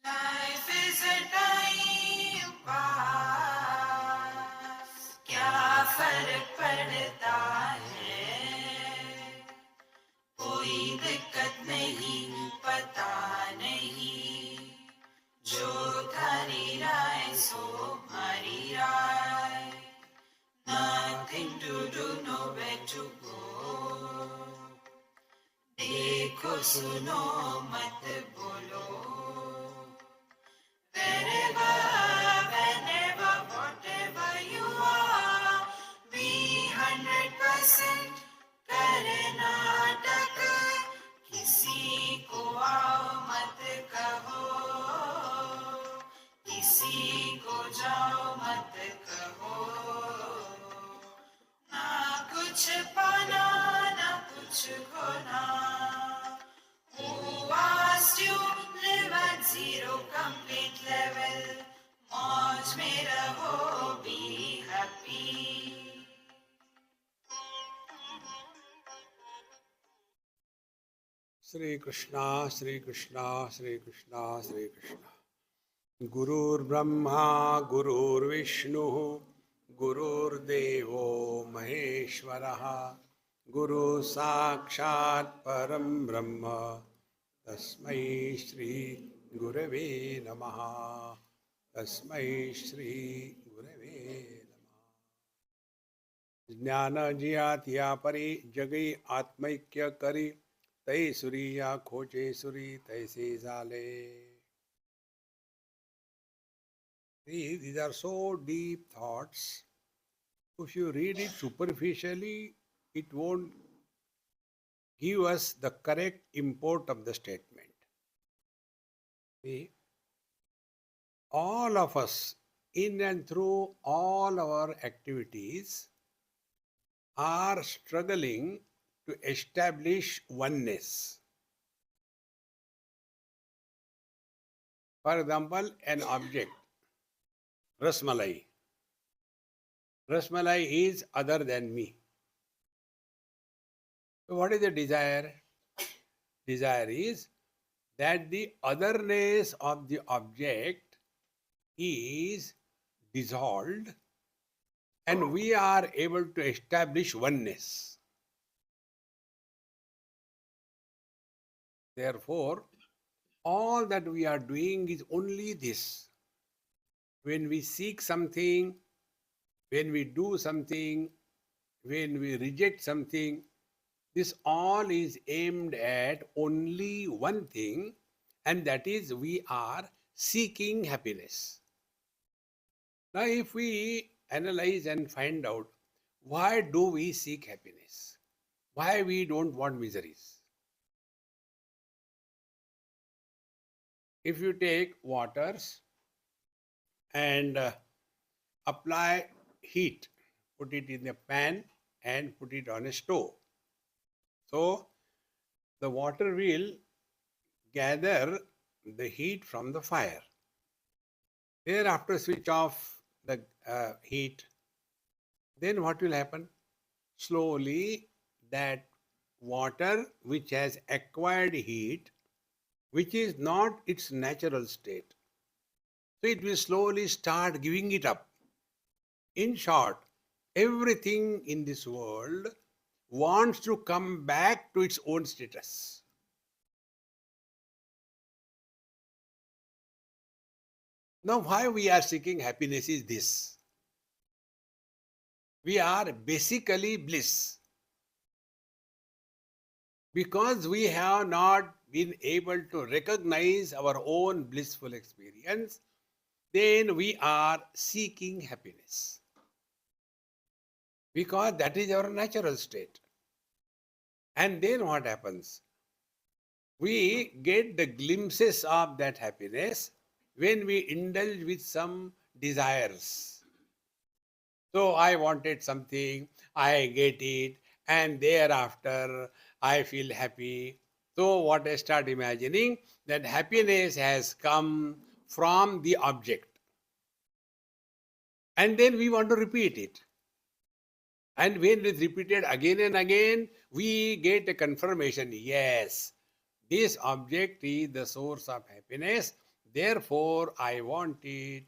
Life is a time pass, क्या फर्क पड़ता है, कोई दिक्कत नहीं, पता नहीं, जो थारी राय सो हमारी राय, nothing to do, nowhere to go, देखो सुनो मत बोलो, wherever, whenever, whatever you are, be 100% Karnataka, किसी को आओ मत कहो, किसी को जाओ मत कहो, ना कुछ पाना ना कुछ खोना, who asked you live at zero complete level, मौज में रहो, be happy. Shri Krishna, Shri Krishna, Shri Krishna, Shri Krishna. Gurur Brahma, Gurur Vishnu, Gurur Devo Maheshwaraha, Guru Sakshat Param Brahma, Tasmai Shri Gurave Namaha, Tasmai Shri Gurave Namaha. Jnana Jiyatya Pari Jagai Atmaikya Kari, Tai Suriya Khoche Suri, Tai Se Zale. See, these are so deep thoughts. If you read it superficially, it won't give us the correct import of the statement. See, all of us, in and through all our activities, are struggling to establish oneness. For example, an object, Rasmalai. Rasmalai is other than me. So what is the desire? Desire is that the otherness of the object is dissolved and we are able to establish oneness. Therefore, all that we are doing is only this. When we seek something, when we do something, when we reject something, this all is aimed at only one thing, and that is we are seeking happiness. Now, if we analyze and find out why do we seek happiness, why we don't want miseries. If you take waters and apply heat, put it in a pan and put it on a stove. So the water will gather the heat from the fire. Thereafter switch off the heat. Then what will happen? Slowly that water which has acquired heat, which is not its natural state, so it will slowly start giving it up. In short, everything in this world wants to come back to its own status. Now, why we are seeking happiness is this. We are basically bliss. Because we have not been able to recognize our own blissful experience, then we are seeking happiness. Because that is our natural state. And then what happens? We get the glimpses of that happiness when we indulge with some desires. So I wanted something, I get it, and thereafter I feel happy. So what I start imagining, that happiness has come from the object. And then we want to repeat it. And when it's repeated again and again, we get a confirmation, yes, this object is the source of happiness. Therefore, I want it.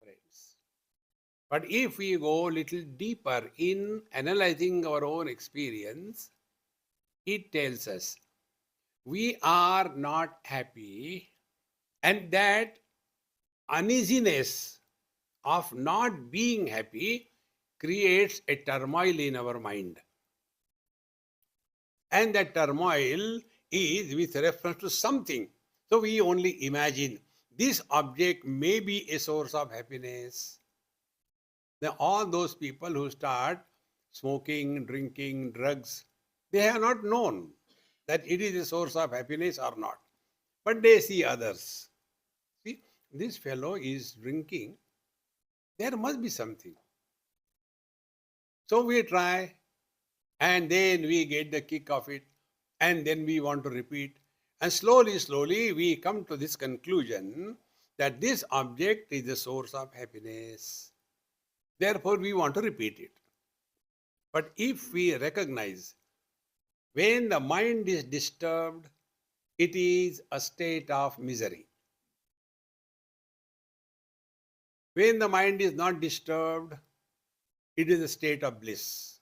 Friends. But if we go little deeper in analyzing our own experience, it tells us we are not happy, and that uneasiness of not being happy creates a turmoil in our mind. And that turmoil is with reference to something. So we only imagine this object may be a source of happiness. Now, all those people who start smoking, drinking, drugs, they have not known that it is a source of happiness or not. But they see others. See, this fellow is drinking. There must be something. So we try, and then we get the kick of it, and then we want to repeat. And slowly, slowly, we come to this conclusion that this object is the source of happiness. Therefore, we want to repeat it. But if we recognize when the mind is disturbed, it is a state of misery. When the mind is not disturbed, it is a state of bliss.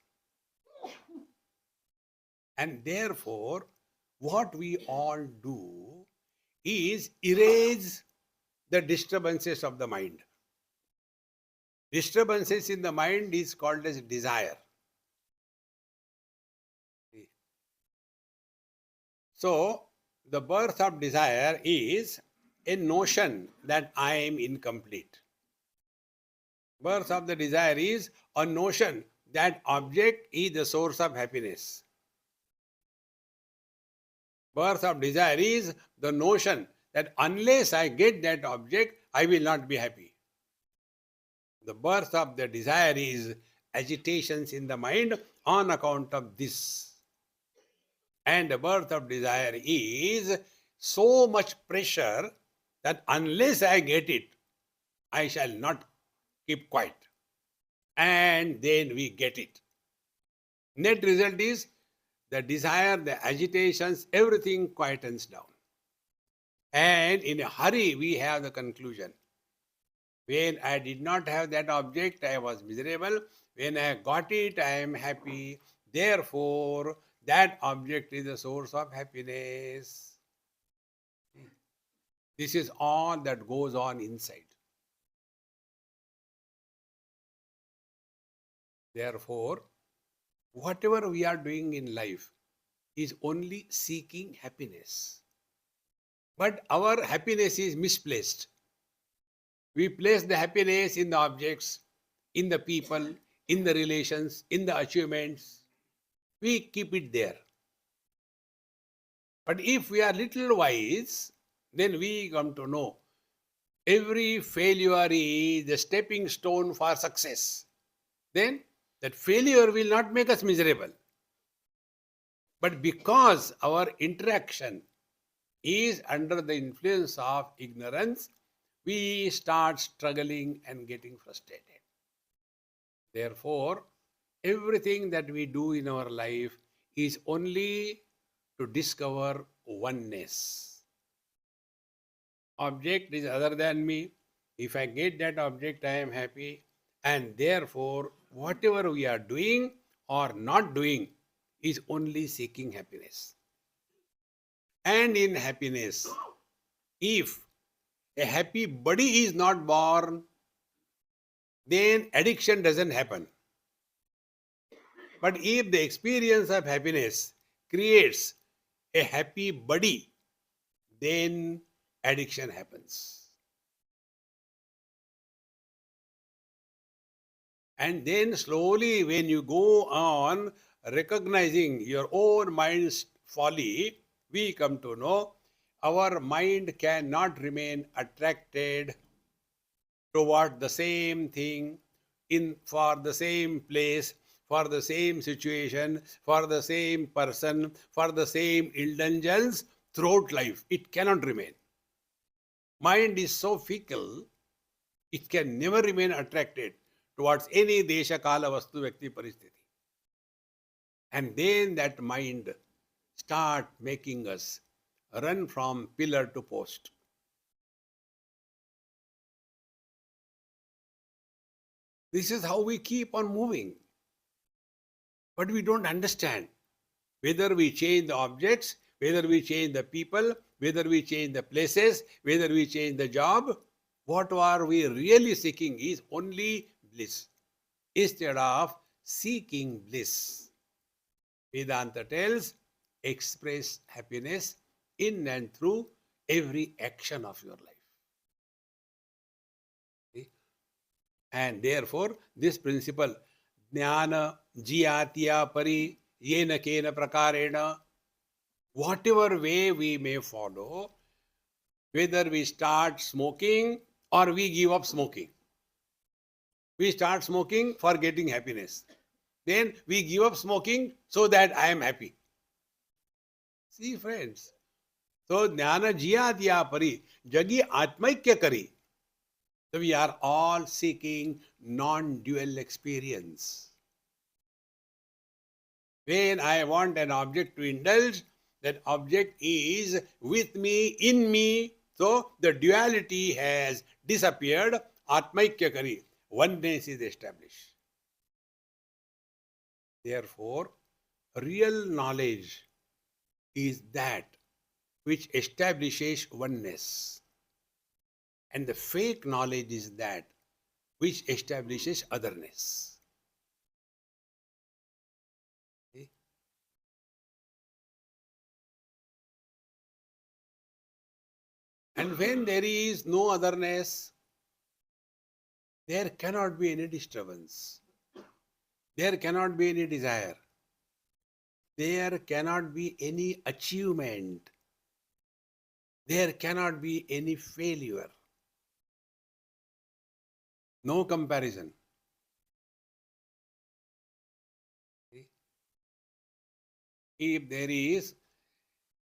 And therefore, what we all do is erase the disturbances of the mind. Disturbances in the mind is called as desire. So, the birth of desire is a notion that I am incomplete. Birth of the desire is a notion that object is the source of happiness. Birth of desire is the notion that unless I get that object, I will not be happy. The birth of the desire is agitations in the mind on account of this. And the birth of desire is so much pressure that unless I get it, I shall not keep quiet. And then we get it. Net result is the desire, the agitations, everything quietens down. And in a hurry, we have the conclusion. When I did not have that object, I was miserable. When I got it, I am happy. Therefore, that object is the source of happiness. This is all that goes on inside. Therefore, whatever we are doing in life is only seeking happiness. But our happiness is misplaced. We place the happiness in the objects, in the people, in the relations, in the achievements. We keep it there. But if we are little wise, then we come to know every failure is a stepping stone for success. Then that failure will not make us miserable. But because our interaction is under the influence of ignorance, we start struggling and getting frustrated. Therefore, everything that we do in our life is only to discover oneness. Object is other than me. If I get that object, I am happy. And therefore, whatever we are doing or not doing is only seeking happiness. And in happiness, if a happy body is not born, then addiction doesn't happen. But if the experience of happiness creates a happy body, then addiction happens. And then slowly, when you go on recognizing your own mind's folly, we come to know our mind cannot remain attracted toward the same thing, for the same place, for the same situation, for the same person, for the same indulgence throughout life. It cannot remain. Mind is so fickle, it can never remain attracted towards any desha, kala, vastu, vyakti, paristhiti. And then that mind start making us run from pillar to post. This is how we keep on moving. But we don't understand. Whether we change the objects, whether we change the people, whether we change the places, whether we change the job, what are we really seeking is only bliss instead of seeking bliss. Vedanta tells express happiness in and through every action of your life. See? And therefore, this principle, jnana jiyatya pari yena kena prakarena, whatever way we may follow, whether we start smoking or we give up smoking. We start smoking for getting happiness. Then we give up smoking so that I am happy. See, friends. So, jnana jiya diya pari, jagi atmaikya kari. So, we are all seeking non-dual experience. When I want an object to indulge, that object is with me, in me. So, the duality has disappeared. Atmaikya kari. Oneness is established. Therefore, real knowledge is that which establishes oneness. And the fake knowledge is that which establishes otherness. Okay? And when there is no otherness, there cannot be any disturbance. There cannot be any desire. There cannot be any achievement. There cannot be any failure. No comparison. If there is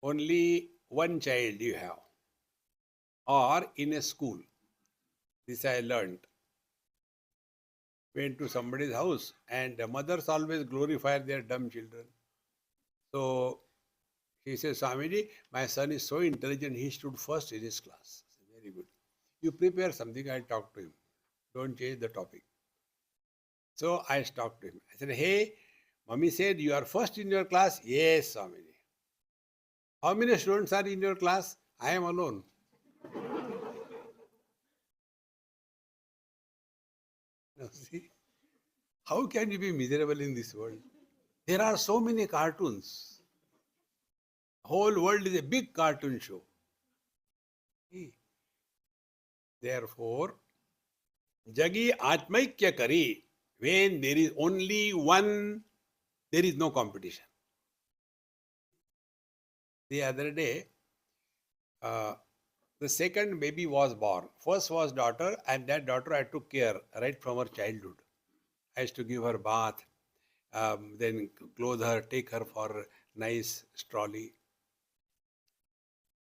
only one child you have, or in a school, this I learned. Went to somebody's house and the mothers always glorify their dumb children. So he says, Swamiji, my son is so intelligent, he stood first in his class. I said, very good. You prepare something, I'll talk to him. Don't change the topic. So I talked to him. I said, hey, Mommy said you are first in your class. Yes, Swamiji. How many students are in your class? I am alone. Now see, how can you be miserable in this world? There are so many cartoons. The whole world is a big cartoon show. See? Therefore, Jagi Atmaikya Kari, when there is only one, there is no competition. The other day, the second baby was born. First was daughter, and that daughter I took care right from her childhood. I used to give her bath, then clothe her, take her for nice trolley.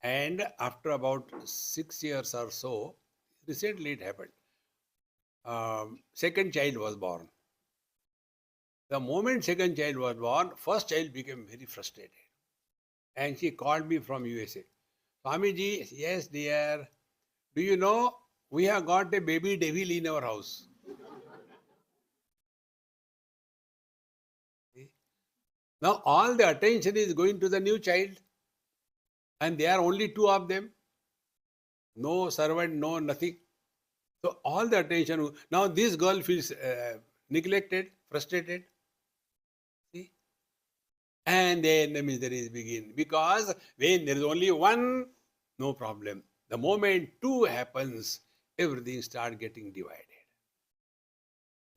And after about 6 years or so, recently it happened. Second child was born. The moment second child was born, first child became very frustrated. And she called me from USA. Swamiji, yes dear, do you know we have got a baby devil in our house? Now all the attention is going to the new child. And there are only two of them. No servant, no nothing. So all the attention. Now this girl feels neglected, frustrated. See? And then the miseries begin. Because when there is only one, no problem. The moment two happens, everything starts getting divided.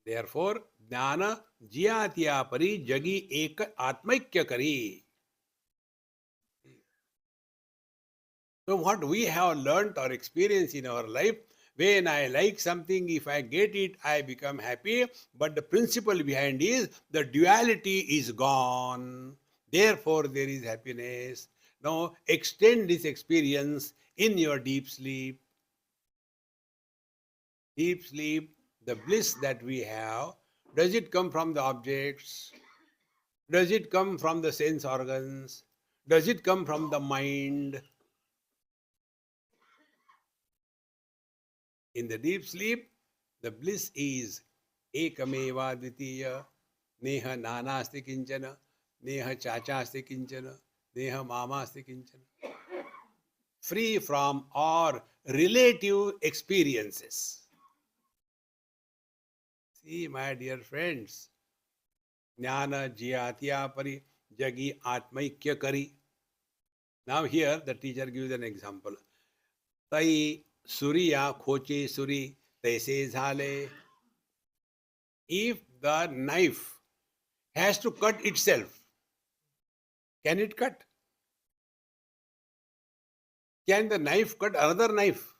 Therefore, jnana jiyatya pari jagi ek atmaikya kari. So what we have learnt or experienced in our life, when I like something, if I get it, I become happy. But the principle behind is the duality is gone. Therefore, there is happiness. Now, extend this experience in your deep sleep. Deep sleep, the bliss that we have, does it come from the objects? Does it come from the sense organs? Does it come from the mind? In the deep sleep, the bliss is Ekameva Dvitiya, Neha Nana Asti Kinchana, Neha Chacha Asti Kinchana, Neha Mama Asti Kinchana. Free from or relative experiences. See, my dear friends, Jnana Jiyatya Pari Jagi Atmaikya Kari. Now here the teacher gives an example. Tai Suriya Khoche Suri Taise Zhale. If the knife has to cut itself, can it cut? Can the knife cut another knife?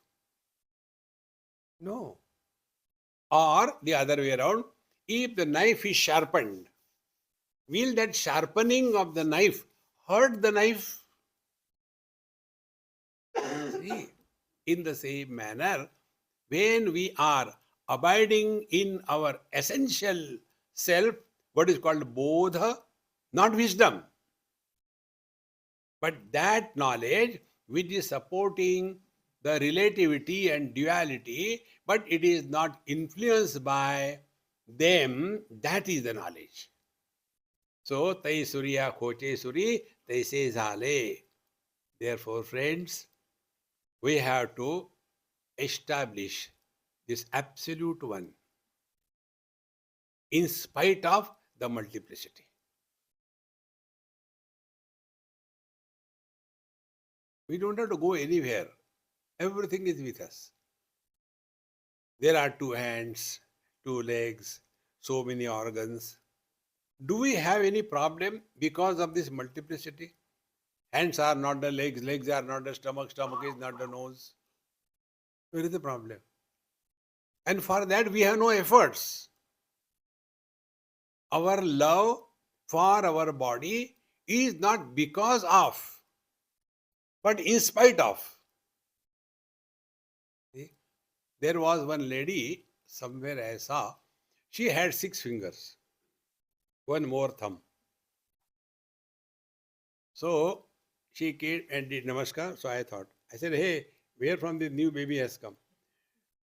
No. Or the other way around, if the knife is sharpened, will that sharpening of the knife hurt the knife? See, in the same manner, when we are abiding in our essential self, what is called bodha, not wisdom, but that knowledge which is supporting the relativity and duality, but it is not influenced by them, that is the knowledge. So, Tai Surya Khoche Suri, Tai Se Zale. Therefore, friends, we have to establish this absolute one in spite of the multiplicity. We don't have to go anywhere. Everything is with us. There are two hands, two legs, so many organs. Do we have any problem because of this multiplicity? Hands are not the legs, legs are not the stomach, stomach is not the nose. Where is the problem? And for that we have no efforts. Our love for our body is not because of, but in spite of. See? There was one lady, somewhere I saw, she had 6 fingers, one more thumb. So she came and did namaskar. So I thought, I said, hey, where from the new baby has come?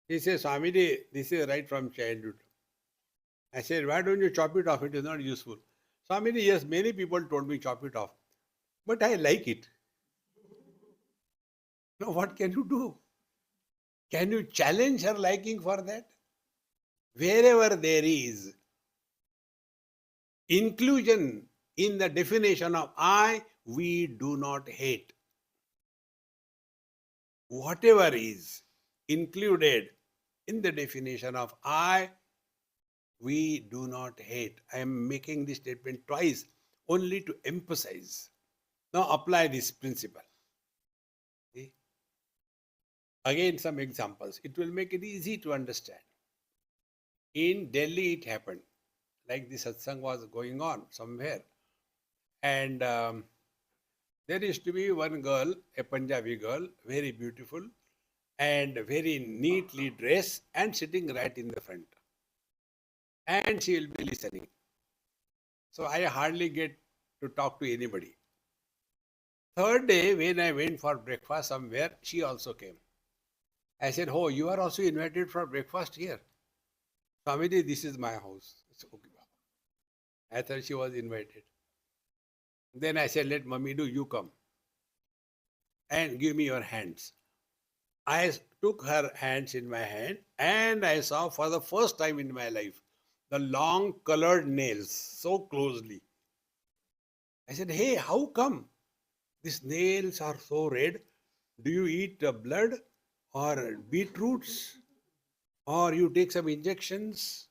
He says, Swamiji, this is right from childhood. I said, why don't you chop it off? It is not useful. Swamiji, yes, many people told me chop it off, but I like it. Now what can you do? Can you challenge her liking for that? Wherever there is inclusion in the definition of I, we do not hate. Whatever is included in the definition of I, we do not hate. I am making this statement twice only to emphasize. Now apply this principle. See? Again, some examples. It will make it easy to understand. In Delhi, it happened. Like the satsang was going on somewhere. And there used to be one girl, a Punjabi girl, very beautiful and very neatly dressed and sitting right in the front. And she will be listening. So I hardly get to talk to anybody. Third day, when I went for breakfast somewhere, she also came. I said, oh, you are also invited for breakfast here. Swamiji, this is my house. It's okay. I thought she was invited. Then I said, let mummy do, you come. And give me your hands. I took her hands in my hand and I saw for the first time in my life the long colored nails so closely. I said, hey, how come these nails are so red? Do you eat blood or beetroots? Or you take some injections?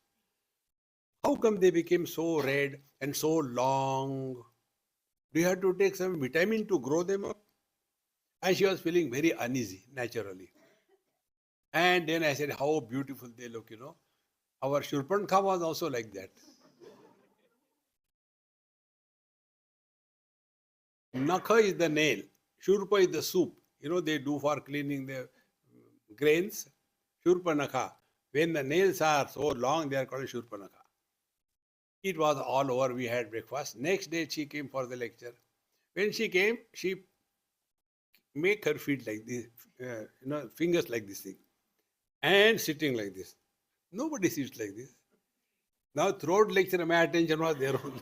How come they became so red and so long? Do you have to take some vitamin to grow them up? And she was feeling very uneasy, naturally. And then I said, how beautiful they look, Our Shurpankha was also like that. Nakha is the nail. Shurpa is the soup. They do for cleaning the grains. Shurpanakha. When the nails are so long, they are called Shurpanakha. It was all over. We had breakfast. Next day, she came for the lecture. When she came, she make her feet like this, fingers like this thing, and sitting like this. Nobody sits like this. Now throat lecture, my attention was there only.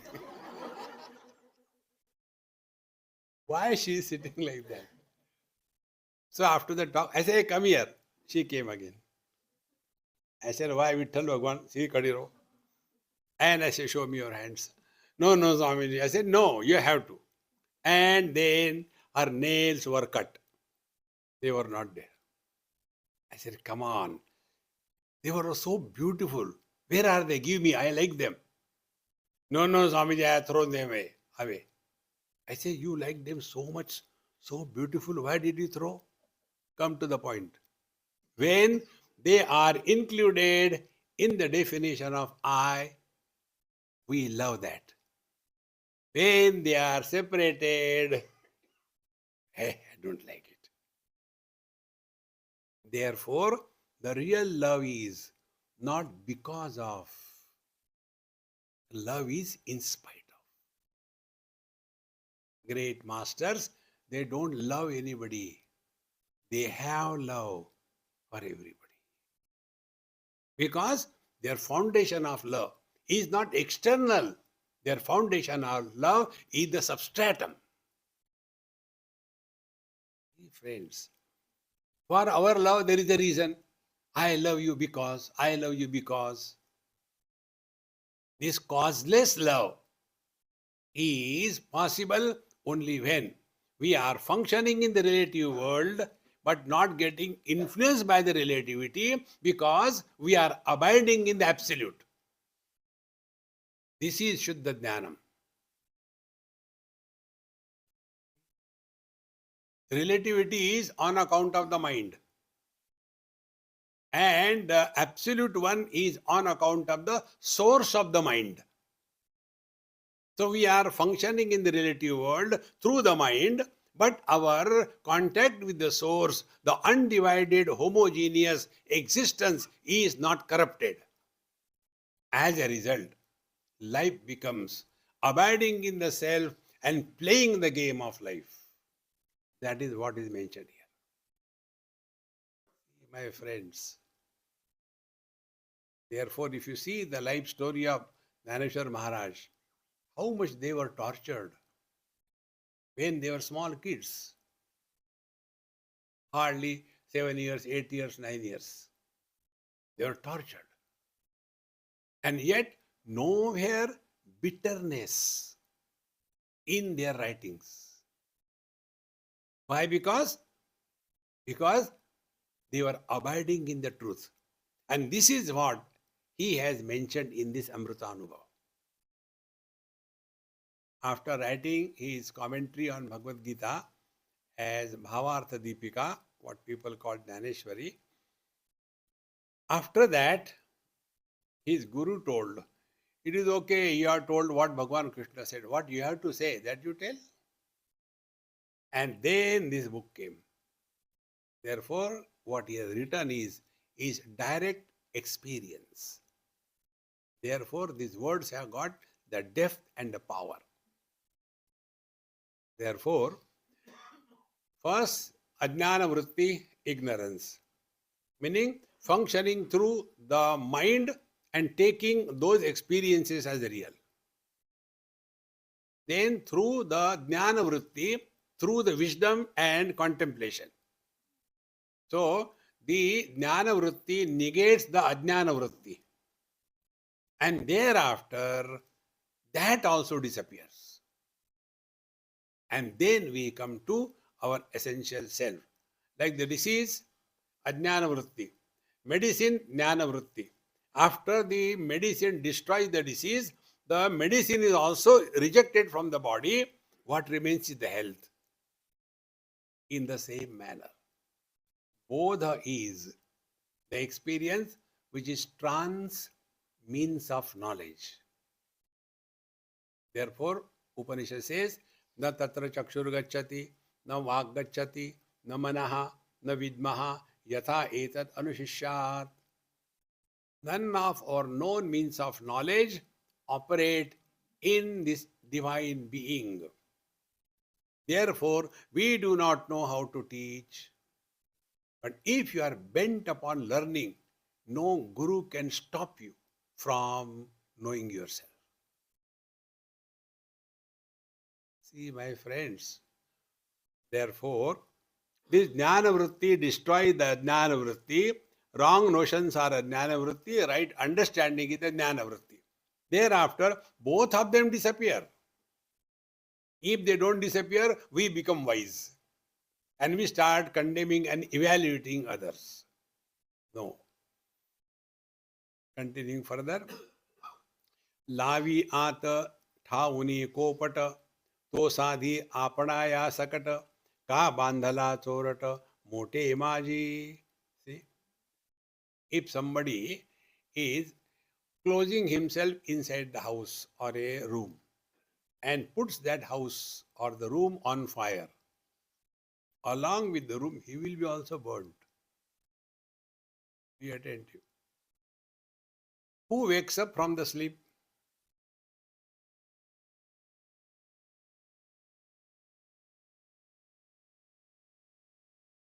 Why she is sitting like that? So after the talk, I said, come here. She came again. I said, why Vitthal Bhagwan? See, Kadiro. And I said, show me your hands. No, no, Swamiji. I said, no, you have to. And then her nails were cut. They were not there. I said, come on. They were so beautiful. Where are they? Give me. I like them. No, no, Swamiji, I have thrown them away. I say, you like them so much, so beautiful. Why did you throw? Come to the point. When they are included in the definition of I, we love that. When they are separated, hey, I don't like it. Therefore, the real love is not because of, love is in spite of. Great masters, they don't love anybody. They have love for everybody. Because their foundation of love is not external. Their foundation of love is the substratum. Friends, for our love there is a reason. I love you because, I love you because. This causeless love is possible only when we are functioning in the relative world but not getting influenced by the relativity because we are abiding in the absolute. This is Shuddha Jnanam. Relativity is on account of the mind. And the absolute one is on account of the source of the mind. So we are functioning in the relative world through the mind, but our contact with the source, the undivided homogeneous existence is not corrupted. As a result, life becomes abiding in the self and playing the game of life. That is what is mentioned here. My friends, therefore, if you see the life story of Dhaneshwar Maharaj, how much they were tortured when they were small kids. Hardly 7 years, 8 years, 9 years. They were tortured. And yet, nowhere bitterness in their writings. Why? Because they were abiding in the truth. And this is what he has mentioned in this Amrutanubhava. After writing his commentary on Bhagavad Gita as Bhavartha Deepika, what people call Dhaneshwari, after that, his guru told, it is okay, you are told what Bhagavan Krishna said. What you have to say, that you tell. And then this book came. Therefore, what he has written is direct experience. Therefore, these words have got the depth and the power. Therefore, first, ajnana vritti, ignorance. Meaning, functioning through the mind and taking those experiences as real. Then through the jnana vritti, through the wisdom and contemplation. So, the jnana vritti negates the ajnana vritti. And thereafter, that also disappears. And then we come to our essential self. Like the disease, ajnana vritti. Medicine, jnana vritti. After the medicine destroys the disease, the medicine is also rejected from the body. What remains is the health. In the same manner, bodha is the experience which is trans means of knowledge. Therefore, Upanishad says, na tatra chakshur gacchati, na vak gacchati, na manaha, na vidmaha, yatha etat anushishyat. None of our known means of knowledge operate in this divine being. Therefore, we do not know how to teach. But if you are bent upon learning, no guru can stop you from knowing yourself. See, my friends, therefore, this jnana vritti destroys the jnana vritti. Wrong notions are a jnana vritti, right understanding is a jnana vritti. Thereafter, both of them disappear. If they don't disappear, we become wise. And we start condemning and evaluating others. No. Continuing further. लावी आत ठाऊनी कोपट तो साधी आपणाया सकट का बांधला चोरट मोटे माझी. See, if somebody is closing himself inside the house or a room and puts that house or the room on fire, along with the room he will be also burnt. Be attentive. Who wakes up from the sleep?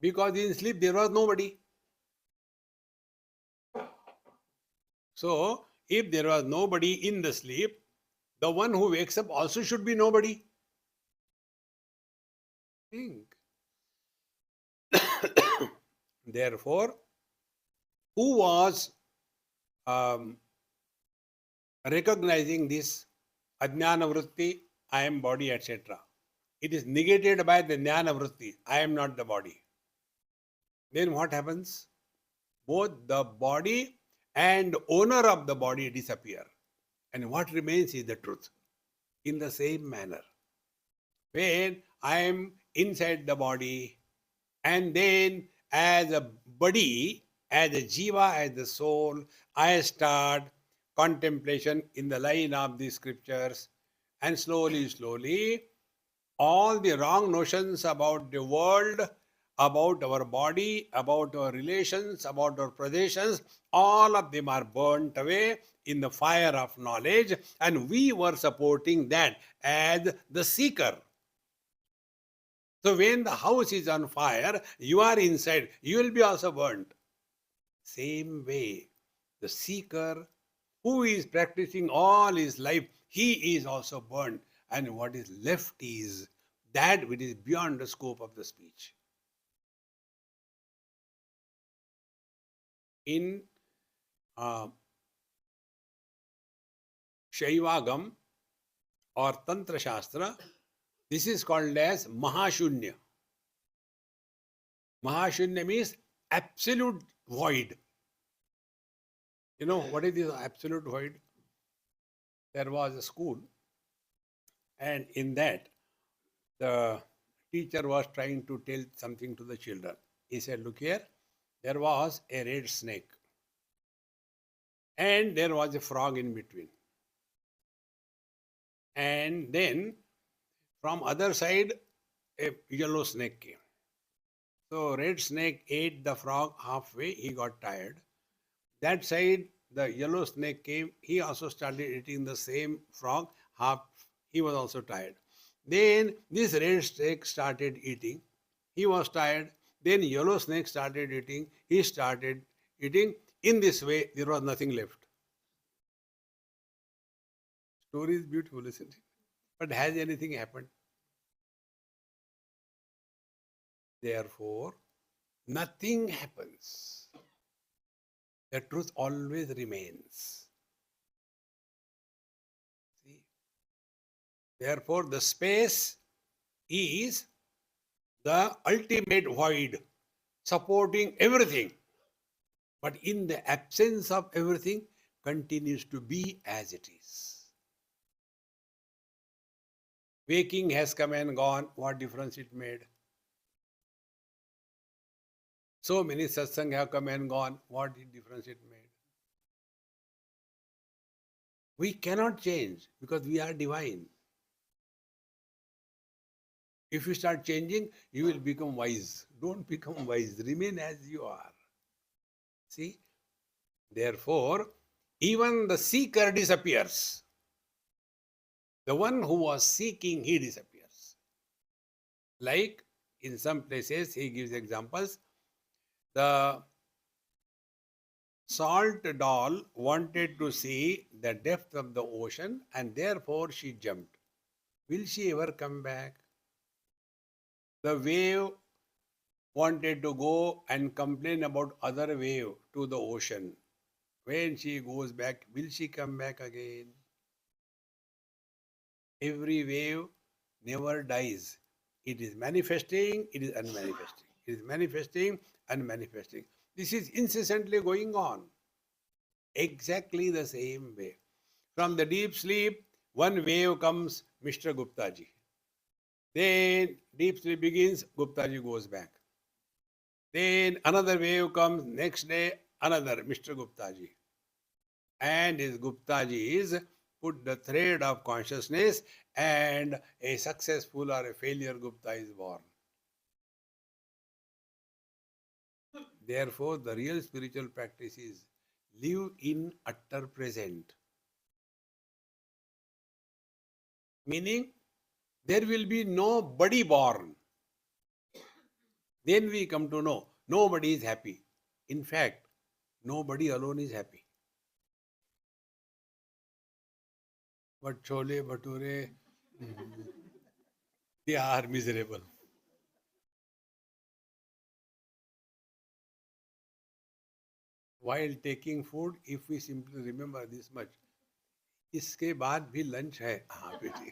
Because in sleep there was nobody. So, if there was nobody in the sleep, the one who wakes up also should be nobody. Think. Therefore, who was recognizing this ajnana vritti, I am body, etc. It is negated by the jnana vritti, I am not the body. Then what happens? Both the body and owner of the body disappear. And what remains is the truth. In the same manner, when I am inside the body, and then as a body, as a jiva, as the soul, I start contemplation in the line of the scriptures, and slowly, slowly, all the wrong notions about the world, about our body, about our relations, about our possessions, all of them are burnt away in the fire of knowledge, and we were supporting that as the seeker. So when the house is on fire, you are inside, you will be also burnt. Same way, the seeker who is practicing all his life, he is also burnt. And what is left is that which is beyond the scope of the speech. In Shaivagam or Tantra Shastra, this is called as Mahashunya. Mahashunya means absolute void. You know what is this absolute void? There was a school, and in that, the teacher was trying to tell something to the children. He said, look here, there was a red snake, and there was a frog in between. And then from other side, a yellow snake came. So red snake ate the frog halfway, he got tired. That side, the yellow snake came, he also started eating the same frog, half, he was also tired. Then this red snake started eating, he was tired. Then yellow snake started eating, he started eating. In this way, there was nothing left. Story is beautiful, isn't it? But has anything happened? Therefore, nothing happens. The truth always remains. See? Therefore, the space is the ultimate void, supporting everything. But in the absence of everything, continues to be as it is. Waking has come and gone, what difference it made? So many satsang have come and gone, what difference it made? We cannot change because we are divine. If you start changing, you will become wise. Don't become wise, remain as you are. See? Therefore, even the seeker disappears. The one who was seeking, he disappears. Like in some places, he gives examples. The Salt doll wanted to see the depth of the ocean and therefore she jumped. Will she ever come back? The wave wanted to go and complain about other wave to the ocean. When she goes back, will she come back again? Every wave never dies. It is manifesting, it is unmanifesting. It is manifesting, unmanifesting. This is incessantly going on. Exactly the same way. From the deep sleep, one wave comes, Mr. Guptaji. Then deep sleep begins, Guptaji goes back. Then another wave comes, next day, another Mr. Guptaji. And his Guptaji is put the thread of consciousness and a successful or a failure Gupta is born. Therefore, the real spiritual practice is live in utter present. Meaning, there will be nobody born. Then we come to know nobody is happy. In fact, nobody alone is happy. But chole, bhature, they are miserable. While taking food, if we simply remember this much, इसके बाद भी lunch है. हाँ बेटी.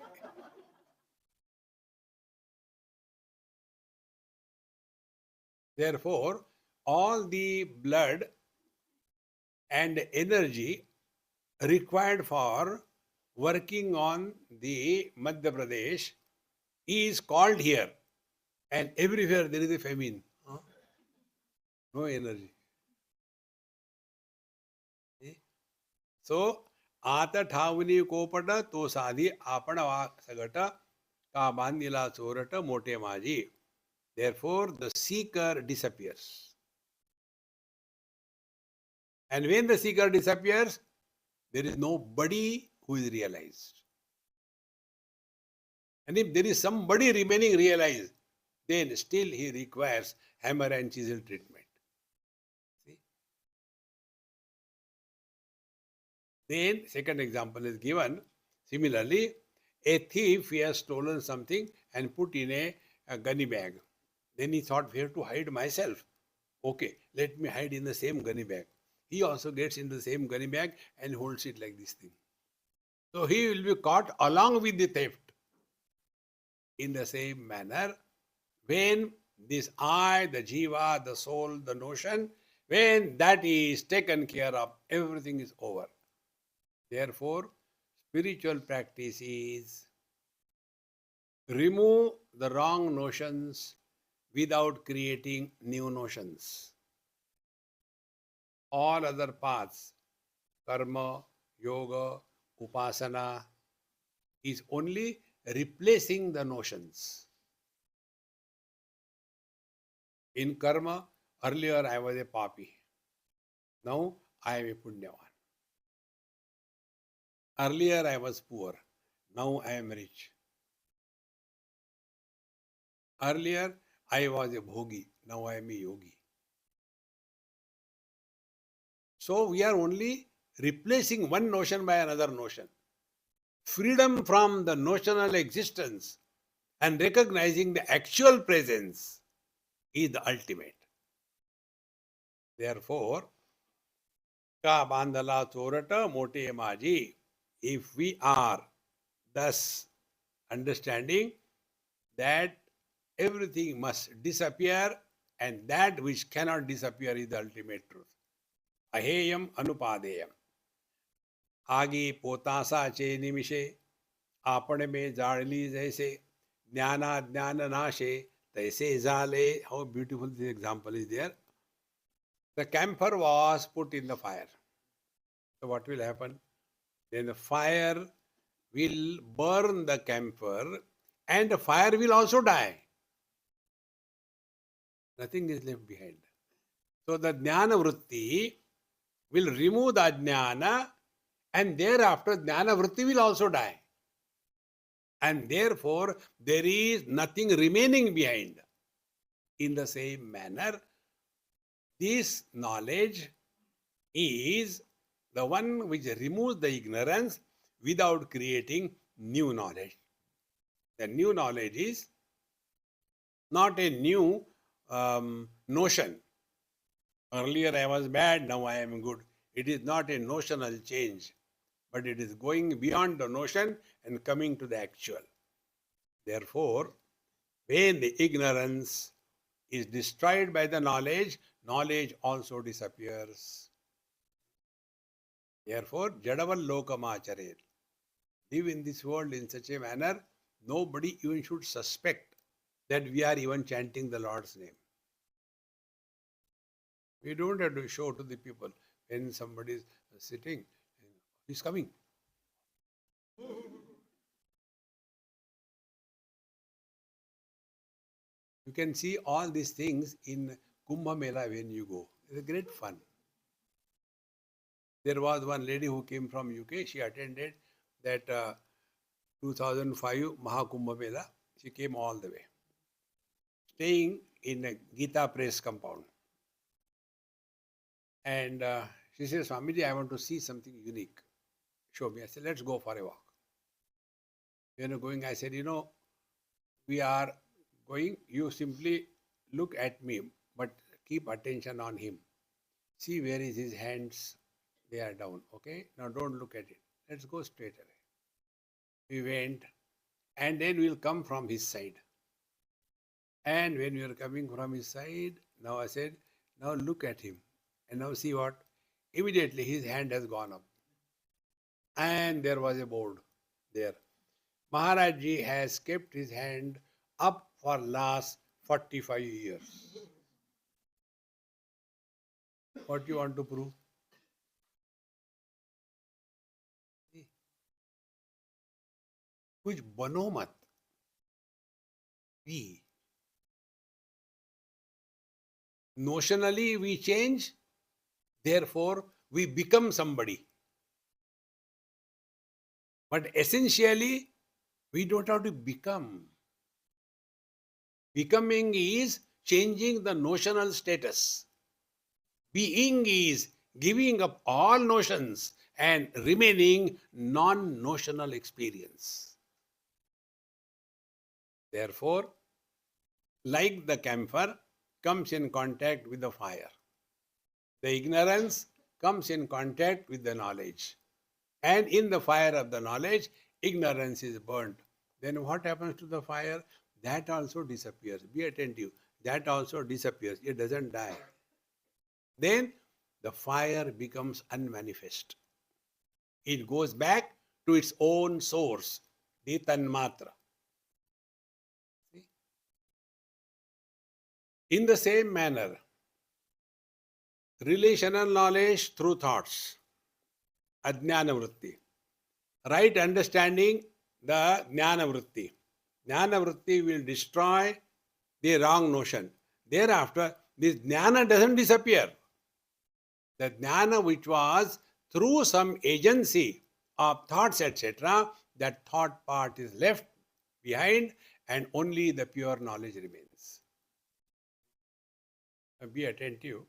Therefore, all the blood and energy required for working on the Madhya Pradesh is called here, and everywhere there is a famine. Huh? No energy. So, आता ठावनी कोपट तो साधी आपण सगट का बांधिला चोरट मोठे माझी. Therefore, the seeker disappears. And when the seeker disappears, there is nobody who is realized. And if there is somebody remaining realized, then still he requires hammer and chisel treatment. See? Then, second example is given. Similarly, a thief, he has stolen something and put in a gunny bag. Then he thought, where to hide myself? Okay, let me hide in the same gunny bag. He also gets in the same gunny bag and holds it like this thing. So he will be caught along with the theft. In the same manner, when this I, the jiva, the soul, the notion, when that is taken care of, everything is over. Therefore, spiritual practice is remove the wrong notions without creating new notions. All other paths, karma, yoga, upasana, is only replacing the notions. In karma, earlier I was a papi. Now I am a punyavan. Earlier I was poor. Now I am rich. Earlier I was a bhogi. Now I am a yogi. So we are only replacing one notion by another notion. Freedom from the notional existence and recognizing the actual presence is the ultimate. Therefore, ka bandhala chorata mote maji. If we are thus understanding that everything must disappear and that which cannot disappear is the ultimate truth. Aheyam anupadeyam. आगी पोतासाचे निमिषे आपण में जाळली जैसे ज्ञाना ज्ञान नाशे तैसे झाले. How beautiful this example is there. The camphor was put in the fire. So what will happen? Then the fire will burn the camphor and the fire will also die. Nothing is left behind. So the jnana vritti will remove the ajnana and thereafter jnana vritti will also die. And therefore there is nothing remaining behind. In the same manner, this knowledge is the one which removes the ignorance without creating new knowledge. The new knowledge is not a new notion. Earlier I was bad, now I am good. It is not a notional change, but it is going beyond the notion and coming to the actual. Therefore, when the ignorance is destroyed by the knowledge, knowledge also disappears. Therefore, Jadaval Lokamacharel. Live in this world in such a manner, nobody even should suspect that we are even chanting the Lord's name. We don't have to show to the people when somebody is sitting, he's coming. You can see all these things in Kumbh Mela when you go. It's a great fun. There was one lady who came from UK. She attended that 2005 Mahakumbh Mela. She came all the way, staying in a Gita Press compound. And she said, Swamiji, I want to see something unique. Show me. I said, let's go for a walk. Going, I said, we are going, you simply look at me, but keep attention on him. See where is his hands? They are down. Okay? Now don't look at it. Let's go straight away. We went, and then we'll come from his side. And when we are coming from his side, now I said, now look at him. And now see what? Immediately his hand has gone up. And there was a board there. Maharaj Ji has kept his hand up for last 45 years. What you want to prove? कुछ बनो मत. We. Notionally we change, therefore we become somebody. But essentially, we don't have to become. Becoming is changing the notional status. Being is giving up all notions and remaining non-notional experience. Therefore, like the camphor comes in contact with the fire, the ignorance comes in contact with the knowledge. And in the fire of the knowledge, ignorance is burnt. Then what happens to the fire? That also disappears. Be attentive. That also disappears. It doesn't die. Then the fire becomes unmanifest. It goes back to its own source, the tanmatra. See? In the same manner, relational knowledge through thoughts, ajnana vritti. Right understanding, the jnana vritti. Jnana vritti will destroy the wrong notion. Thereafter, this jnana doesn't disappear. The jnana which was through some agency of thoughts, etc., that thought part is left behind and only the pure knowledge remains. Be attentive.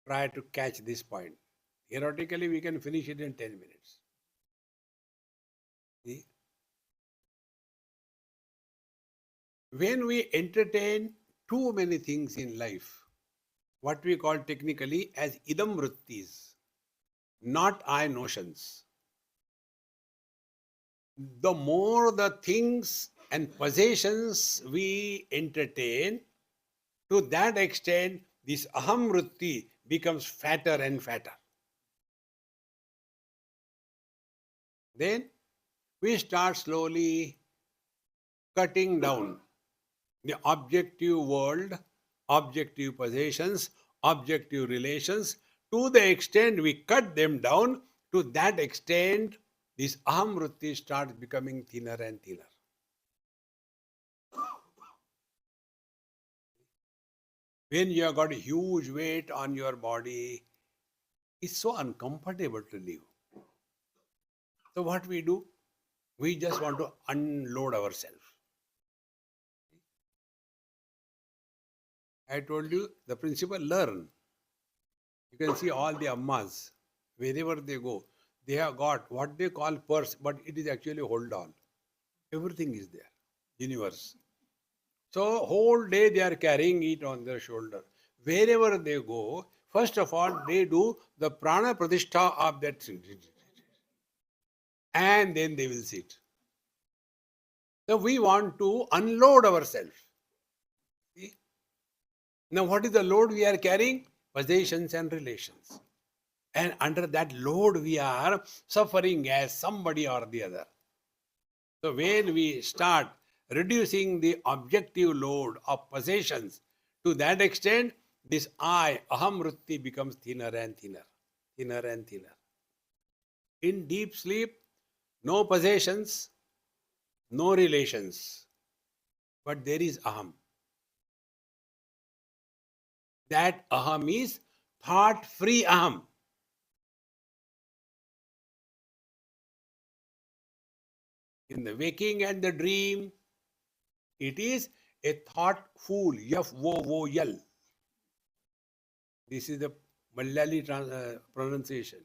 Try to catch this point. Theoretically, we can finish it in 10 minutes. See? When we entertain too many things in life, what we call technically as idam vrittis, not I notions, the more the things and possessions we entertain, to that extent, this aham vritti becomes fatter and fatter. Then we start slowly cutting down the objective world, objective possessions, objective relations. To the extent we cut them down, to that extent this aham vritti starts becoming thinner and thinner. When you have got a huge weight on your body, it's so uncomfortable to live. So what we do? We just want to unload ourselves. I told you the principle, learn. You can see all the ammas, wherever they go, they have got what they call purse, but it is actually hold on. Everything is there, universe. So whole day they are carrying it on their shoulder. Wherever they go, first of all, they do the prana pratishtha of that thing, and then they will sit. So we want to unload ourselves. See? Now what is the load we are carrying? Possessions and relations. And under that load we are suffering as somebody or the other. So when we start reducing the objective load of possessions, to that extent, this I, ahamrutti, becomes thinner and thinner, thinner and thinner. In deep sleep, no possessions, no relations, but there is aham. That aham is thought-free aham. In the waking and the dream, it is a thoughtful, yal. This is the Malayali pronunciation.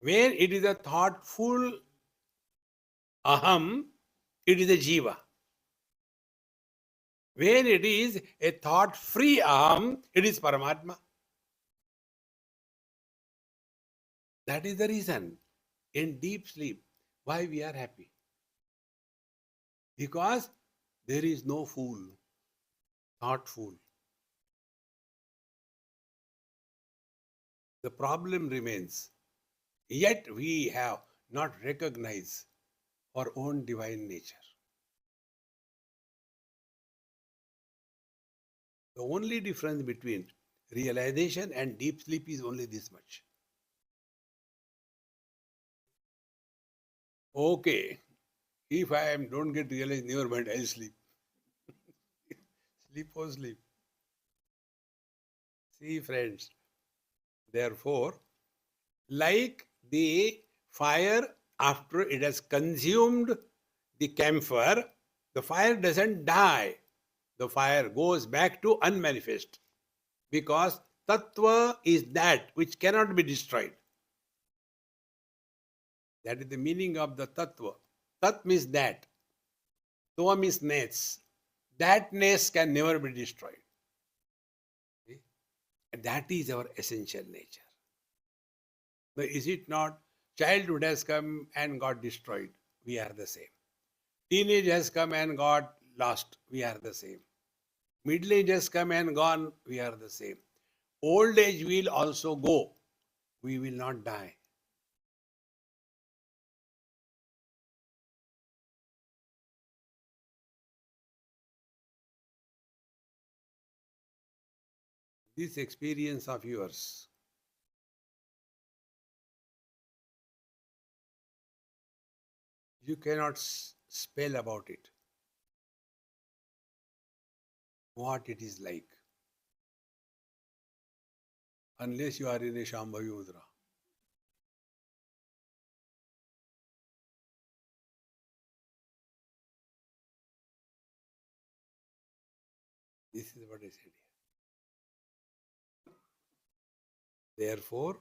Where it is a thoughtful aham, it is a jiva. When it is a thought-free aham, it is Paramatma. That is the reason in deep sleep why we are happy. Because there is no fool, thoughtful. The problem remains. Yet we have not recognized our own divine nature. The only difference between realization and deep sleep is only this much. Okay, if don't get realized, never mind, I'll sleep. Sleep or sleep. See, friends, therefore, like the fire after it has consumed the camphor, the fire doesn't die. The fire goes back to unmanifest because tattva is that which cannot be destroyed. That is the meaning of the tattva. Tat means that. Tva means ness. That ness can never be destroyed. See? And that is our essential nature. But is it not? Childhood has come and got destroyed. We are the same. Teenage has come and got lost. We are the same. Middle age has come and gone. We are the same. Old age will also go. We will not die. This experience of yours, you cannot spell about it. What it is like. Unless you are in a Shambhavi Mudra. This is what I said here. Therefore,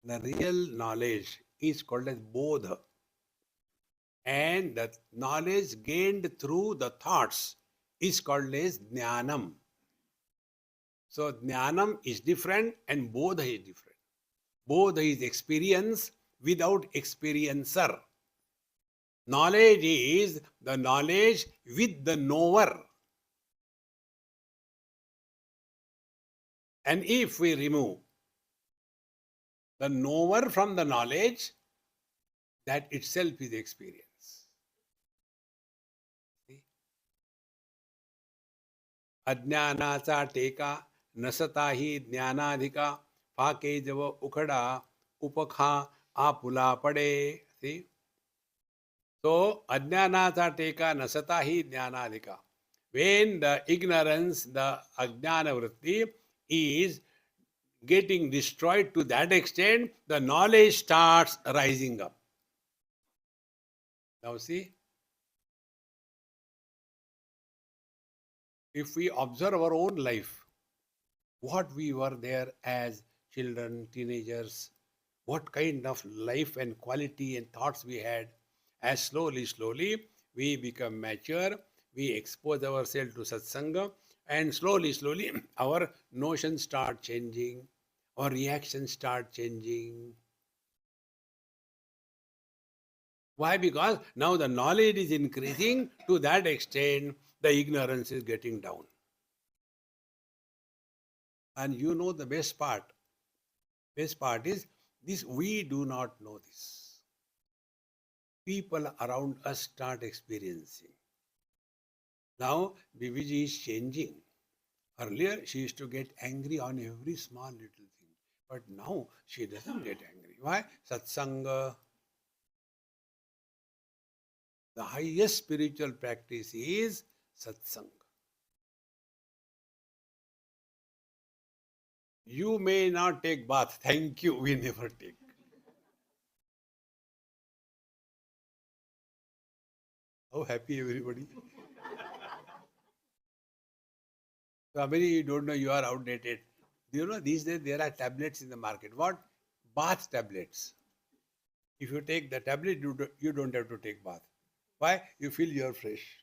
the real knowledge is called as bodha. And the knowledge gained through the thoughts is called as jnanam. So jnanam is different and bodha is different. Bodha is experience without experiencer. Knowledge is the knowledge with the knower. And if we remove the knower from the knowledge, that itself is experience. अज्ञानाचा टेका नसताही ज्ञानाधिका फाके जव उखडा उपखा आपुला पडे. See? So अज्ञानाचा टेका नसताही ज्ञानाधिका. When the ignorance, the ajnana vritti is getting destroyed to that extent, the knowledge starts rising up. Now see, if we observe our own life, what we were there as children, teenagers, what kind of life and quality and thoughts we had. As slowly, we become mature, we expose ourselves to satsanga, and slowly, our notions start changing, our reactions start changing. Why? Because now the knowledge is increasing, to that extent, the ignorance is getting down. And you know the best part is this: we do not know this. People around us start experiencing. Now, Bibiji is changing. Earlier, she used to get angry on every small little thing. But now, she doesn't get angry. Why? Satsanga. The highest spiritual practice is satsanga. You may not take bath. Thank you. We never take. How happy everybody. Swamiji, you don't know, you are outdated. Do you know these days there are tablets in the market? What? Bath tablets. If you take the tablet, you don't have to take bath. Why? You feel you're fresh.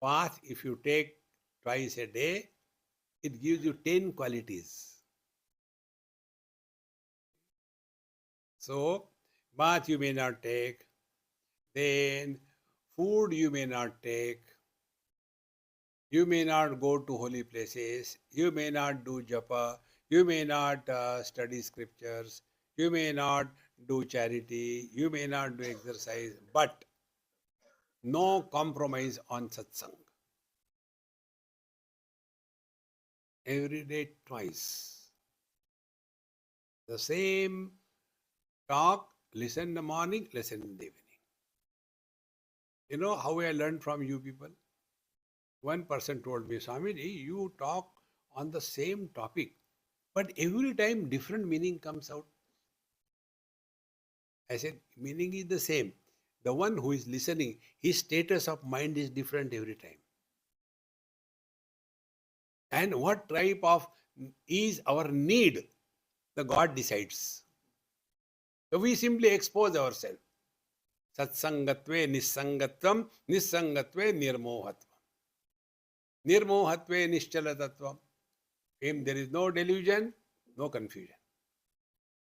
Bath, if you take twice a day, it gives you 10 qualities. So, bath you may not take, then food you may not take, you may not go to holy places, you may not do japa, you may not study scriptures, you may not do charity, you may not do exercise, but no compromise on satsang. Every day twice. The same talk, listen in the morning, listen in the evening. You know how I learned from you people? One person told me, Swamiji, you talk on the same topic, but every time different meaning comes out. I said, meaning is the same. The one who is listening, his status of mind is different every time. And what type of is our need, the God decides. So we simply expose ourselves. Satsangatve nissangatvam, nissangatve nirmohatvam. Nirmohatve nischalatatvam. In there is no delusion, no confusion.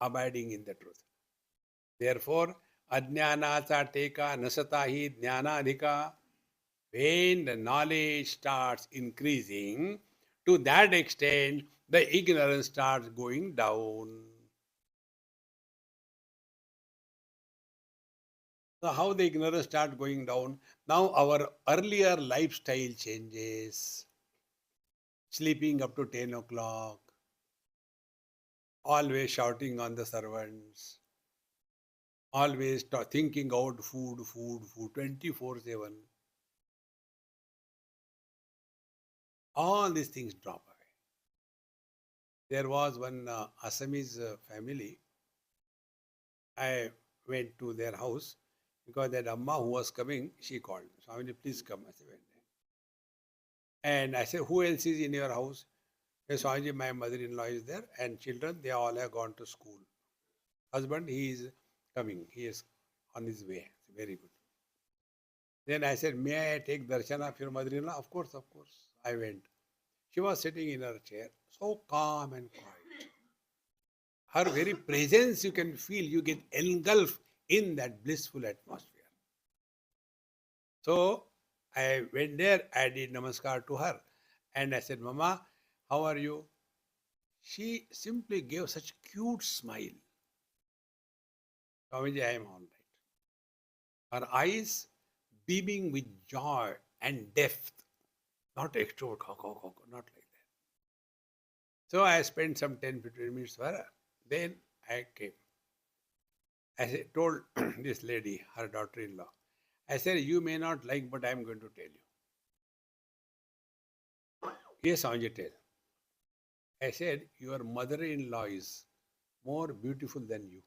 Abiding in the truth. Therefore, ajnanata teka nasatahi jnanadhika. When the knowledge starts increasing, to that extent, the ignorance starts going down. So how the ignorance starts going down? Now our earlier lifestyle changes. Sleeping up to 10 o'clock, always shouting on the servants, always thinking out food, 24/7. All these things drop away. There was one Assamese family. I went to their house because that Amma who was coming, she called. Swamiji, please come. I said, went there. And I said, who else is in your house? Yes, Swamiji, my mother-in-law is there, and children, they all have gone to school. Husband, he is coming. He is on his way. Very good. Then I said, may I take darshan of your mother-in-law? Of course, of course. I went. She was sitting in her chair, so calm and quiet. Her very presence you can feel, you get engulfed in that blissful atmosphere. So I went there, I did namaskar to her, and I said, Mama, how are you? She simply gave such cute smile. Swamiji, I am all right. Her eyes beaming with joy and depth, not extrovert, not like that. So I spent some 10-15 minutes for her. Then I came. I told this lady, her daughter-in-law, I said, you may not like, but I am going to tell you. Yes, Swamiji, tell. I said, your mother-in-law is more beautiful than you.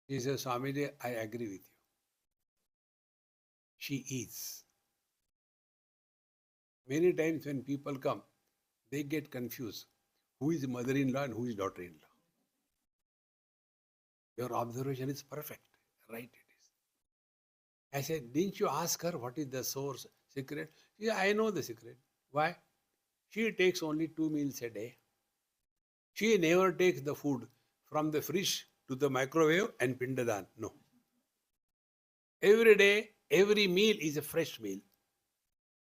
She says, Swamiji, I agree with you. she is. Many times when people come, they get confused. Who is mother-in-law and who is daughter-in-law? Your observation is perfect. Right, it is. I said, didn't you ask her what is the source, secret? She said, I know the secret. Why? She takes only 2 meals a day. She never takes the food from the fridge to the microwave and pindadan. No. Every day, every meal is a fresh meal.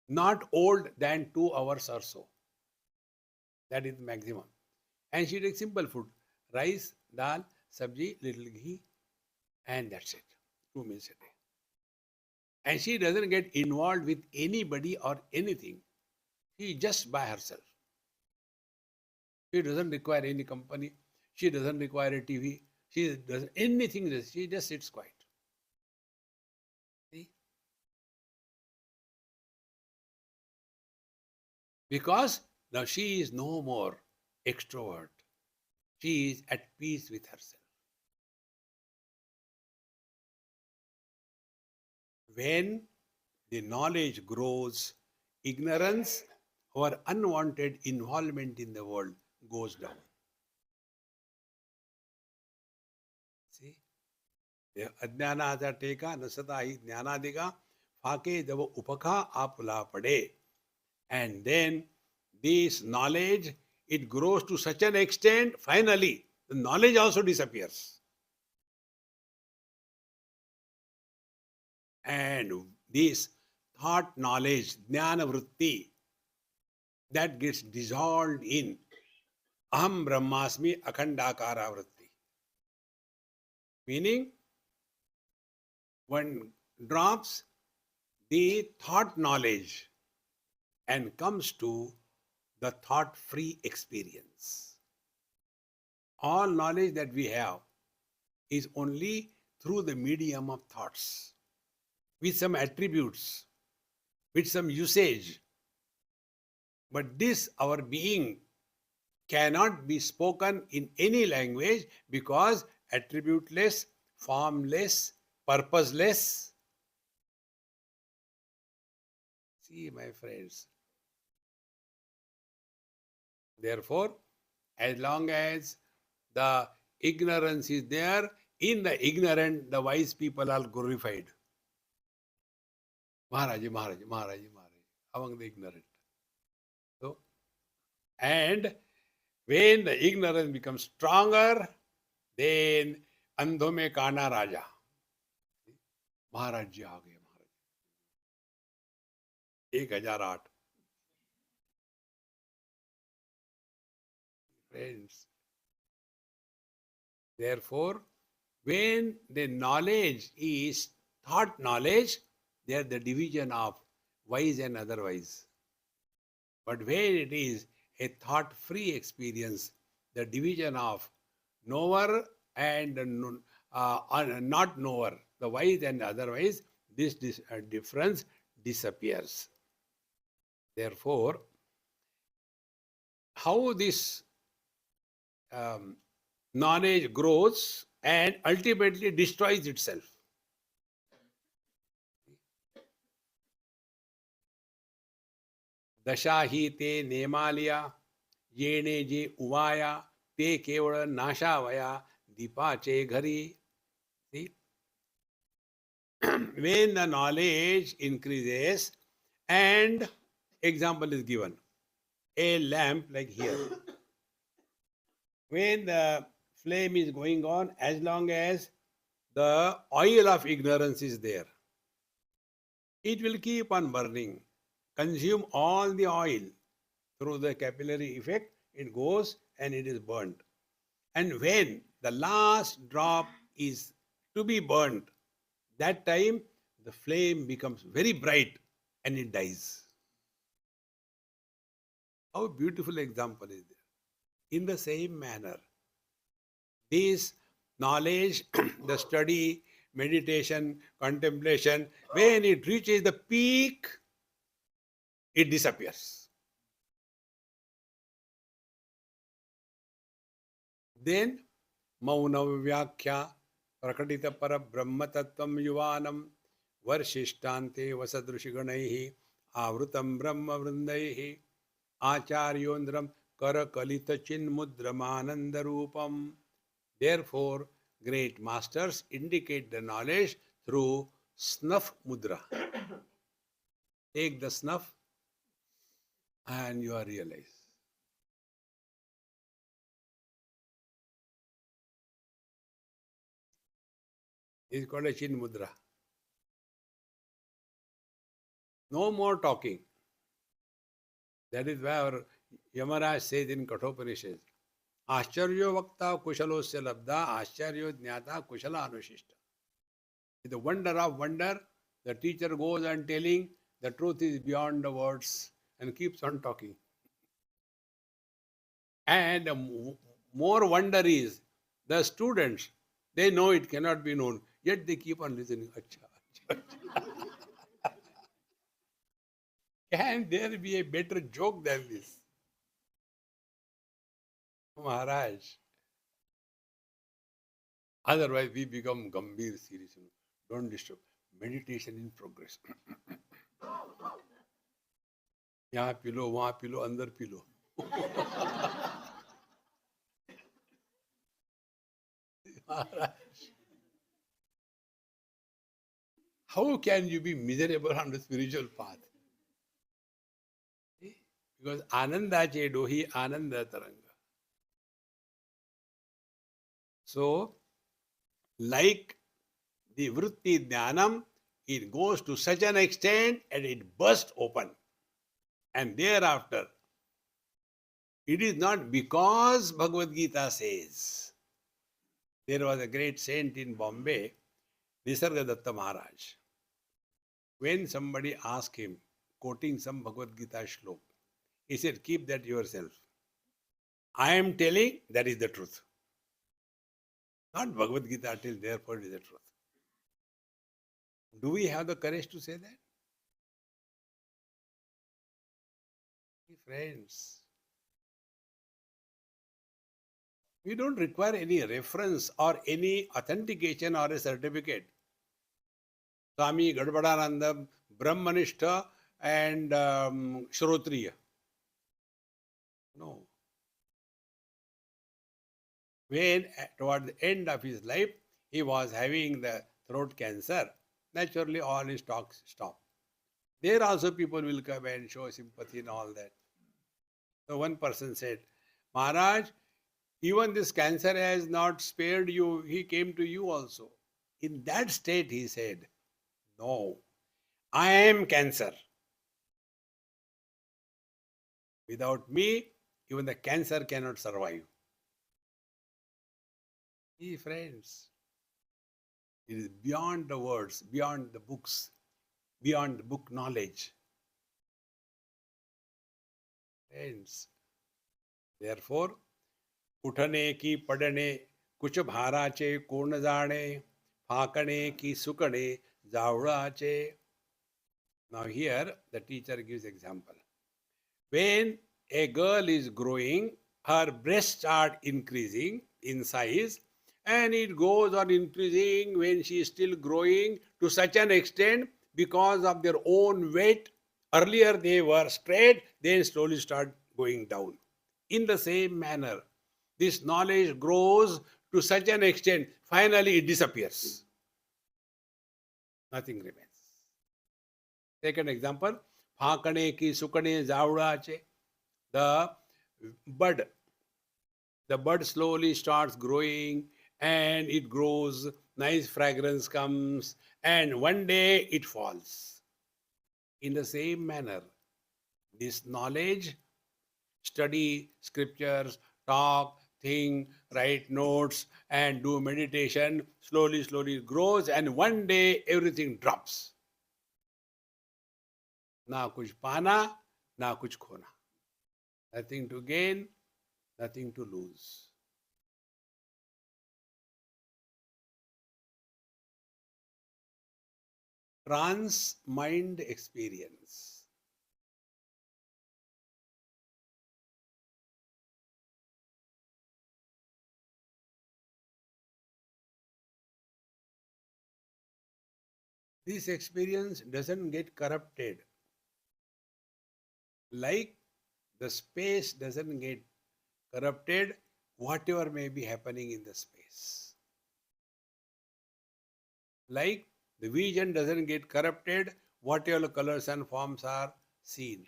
Not old than 2 hours or so. That is the maximum. And she takes simple food. Rice, dal, sabji, little ghee, and that's it. 2 meals a day. And she doesn't get involved with anybody or anything. She just by herself. She doesn't require any company. She doesn't require a TV. She doesn't anything. She just sits quiet. See? Because now she is no more extrovert. She is at peace with herself. When the knowledge grows, ignorance or unwanted involvement in the world goes down. See? अज्ञानाचा टेका नसता ही ज्ञानादिगा फाके जब उपका आपला पडे. And then this knowledge, it grows to such an extent, finally, the knowledge also disappears. And this thought knowledge, jnana vritti, that gets dissolved in aham brahmasmi akhandakara vritti. Meaning, one drops the thought knowledge and comes to the thought-free experience. All knowledge that we have is only through the medium of thoughts, with some attributes, with some usage. But this, our being, cannot be spoken in any language because attributeless, formless, purposeless. See, my friends. Therefore, as long as the ignorance is there, in the ignorant, the wise people are glorified. Maharaji, Maharaji, Maharaji, Maharaji, among the ignorant. So, and when the ignorance becomes stronger, then अंधों में काना राजा. महाराज जी आ गए. महाराज 1008. Friends, therefore, when the knowledge is thought knowledge, there the division of wise and otherwise. But when it is a thought-free experience, the division of knower and not knower, the wise and otherwise, this difference disappears. Therefore, how this knowledge grows and ultimately destroys itself. दशा ही ते नेमालिया येणे जे उवाया ते केवळ नाशावया दीपाचे घरी. See? When the knowledge increases and example is given, a lamp like here. When the flame is going on, as long as the oil of ignorance is there, it will keep on burning, consume all the oil through the capillary effect, it goes and it is burnt. And when the last drop is to be burnt, that time the flame becomes very bright and it dies. How beautiful example is there. In the same manner, this knowledge, the study, meditation, contemplation, when it reaches the peak, it disappears. Then, Mauna Vyakhya, Prakatita Para Brahma Tattvam Yuvanam, वर्षिष्ठान्ते वसदृशिगणैः आवृतं ब्रह्मवृन्दैः आचार्योन्द्रं करकलितचिन्मुद्रमानन्दरूपम्. Therefore, great masters indicate the knowledge through snuff mudra. Take the snuff and you are realized. It's called a chin mudra. No more talking. That is why our Yamaraj says in Kathopanishad, Ascharyo vakta kushalosya labda, Ascharyo jnata kushala anushishta. The wonder of wonder, the teacher goes on telling the truth is beyond the words and keeps on talking. And more wonder is the students, they know it cannot be known, yet they keep on listening. Acha, acha, acha. Can there be a better joke than this? Maharaj. Otherwise, we become Gambhir serious. Don't disturb. Meditation in progress. यहाँ P low, वहाँ P low, अंदर P low. How can you be miserable on the spiritual path? Because Ananda che dohi Ananda taranga. So, like the vritti jnanam, it goes to such an extent and it bursts open. And thereafter, it is not because Bhagavad Gita says. There was a great saint in Bombay, Nisargadatta Maharaj. When somebody asked him, quoting some Bhagavad Gita shlok, he said, keep that yourself. I am telling, that is the truth. Not Bhagavad Gita till therefore it is the truth. Do we have the courage to say that? Friends, we don't require any reference or any authentication or a certificate. Swami, Gadbadananda, Brahmanishta and Shrotriya. No. When toward the end of his life, he was having the throat cancer, naturally all his talks stopped. There also people will come and show sympathy and all that. So one person said, Maharaj, even this cancer has not spared you. He came to you also. In that state, he said, no, I am cancer. Without me, even the cancer cannot survive. See, friends, it is beyond the words, beyond the books, beyond the book knowledge. Friends, therefore, उठने की पढ़ने कुछ भाराचे कोण जाणे फाकणे की सुकणे जावळाचे. Now here the teacher gives example. When a girl is growing, her breasts start increasing in size and it goes on increasing when she is still growing to such an extent because of their own weight. Earlier they were straight, then slowly start going down. In the same manner, this knowledge grows to such an extent, finally it disappears. Nothing remains. Second example, Phakane ki sukane zavdache. The bud slowly starts growing and it grows, nice fragrance comes, and one day it falls. In the same manner, this knowledge, study scriptures, talk, think, write notes, and do meditation, slowly, slowly grows, and one day everything drops. Na kuch pana, na kuch khona. Nothing to gain, nothing to lose. Trans mind experience. This experience doesn't get corrupted. Like the space doesn't get corrupted, whatever may be happening in the space. Like the vision doesn't get corrupted, whatever colors and forms are seen.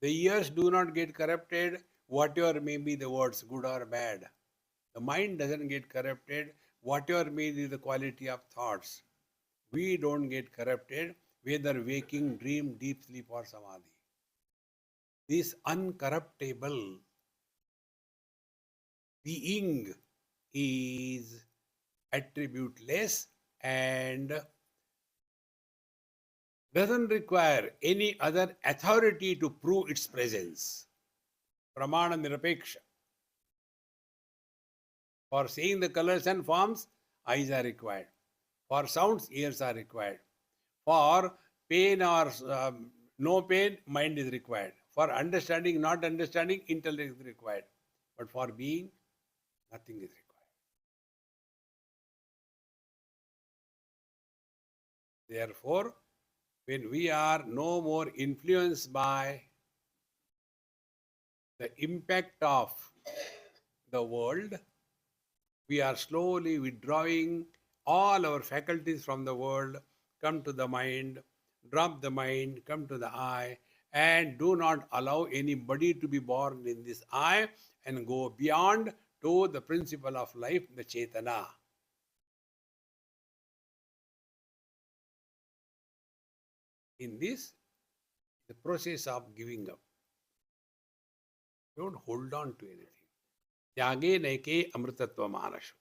The ears do not get corrupted, whatever may be the words, good or bad. The mind doesn't get corrupted, whatever may be the quality of thoughts. We don't get corrupted, whether waking, dream, deep sleep, or samadhi. This uncorruptible being is attributeless and doesn't require any other authority to prove its presence. Pramana nirapeksha. For seeing the colors and forms, eyes are required. For sounds, ears are required. For pain or no pain, mind is required. For understanding, not understanding, intellect is required. But for being, nothing is required. Therefore, when we are no more influenced by the impact of the world, we are slowly withdrawing all our faculties from the world, come to the mind, drop the mind, come to the eye, and do not allow anybody to be born in this eye and go beyond to the principle of life, the Chetana. In this, the process of giving up. Don't hold on to anything. Tyage naike amrutatva manashu.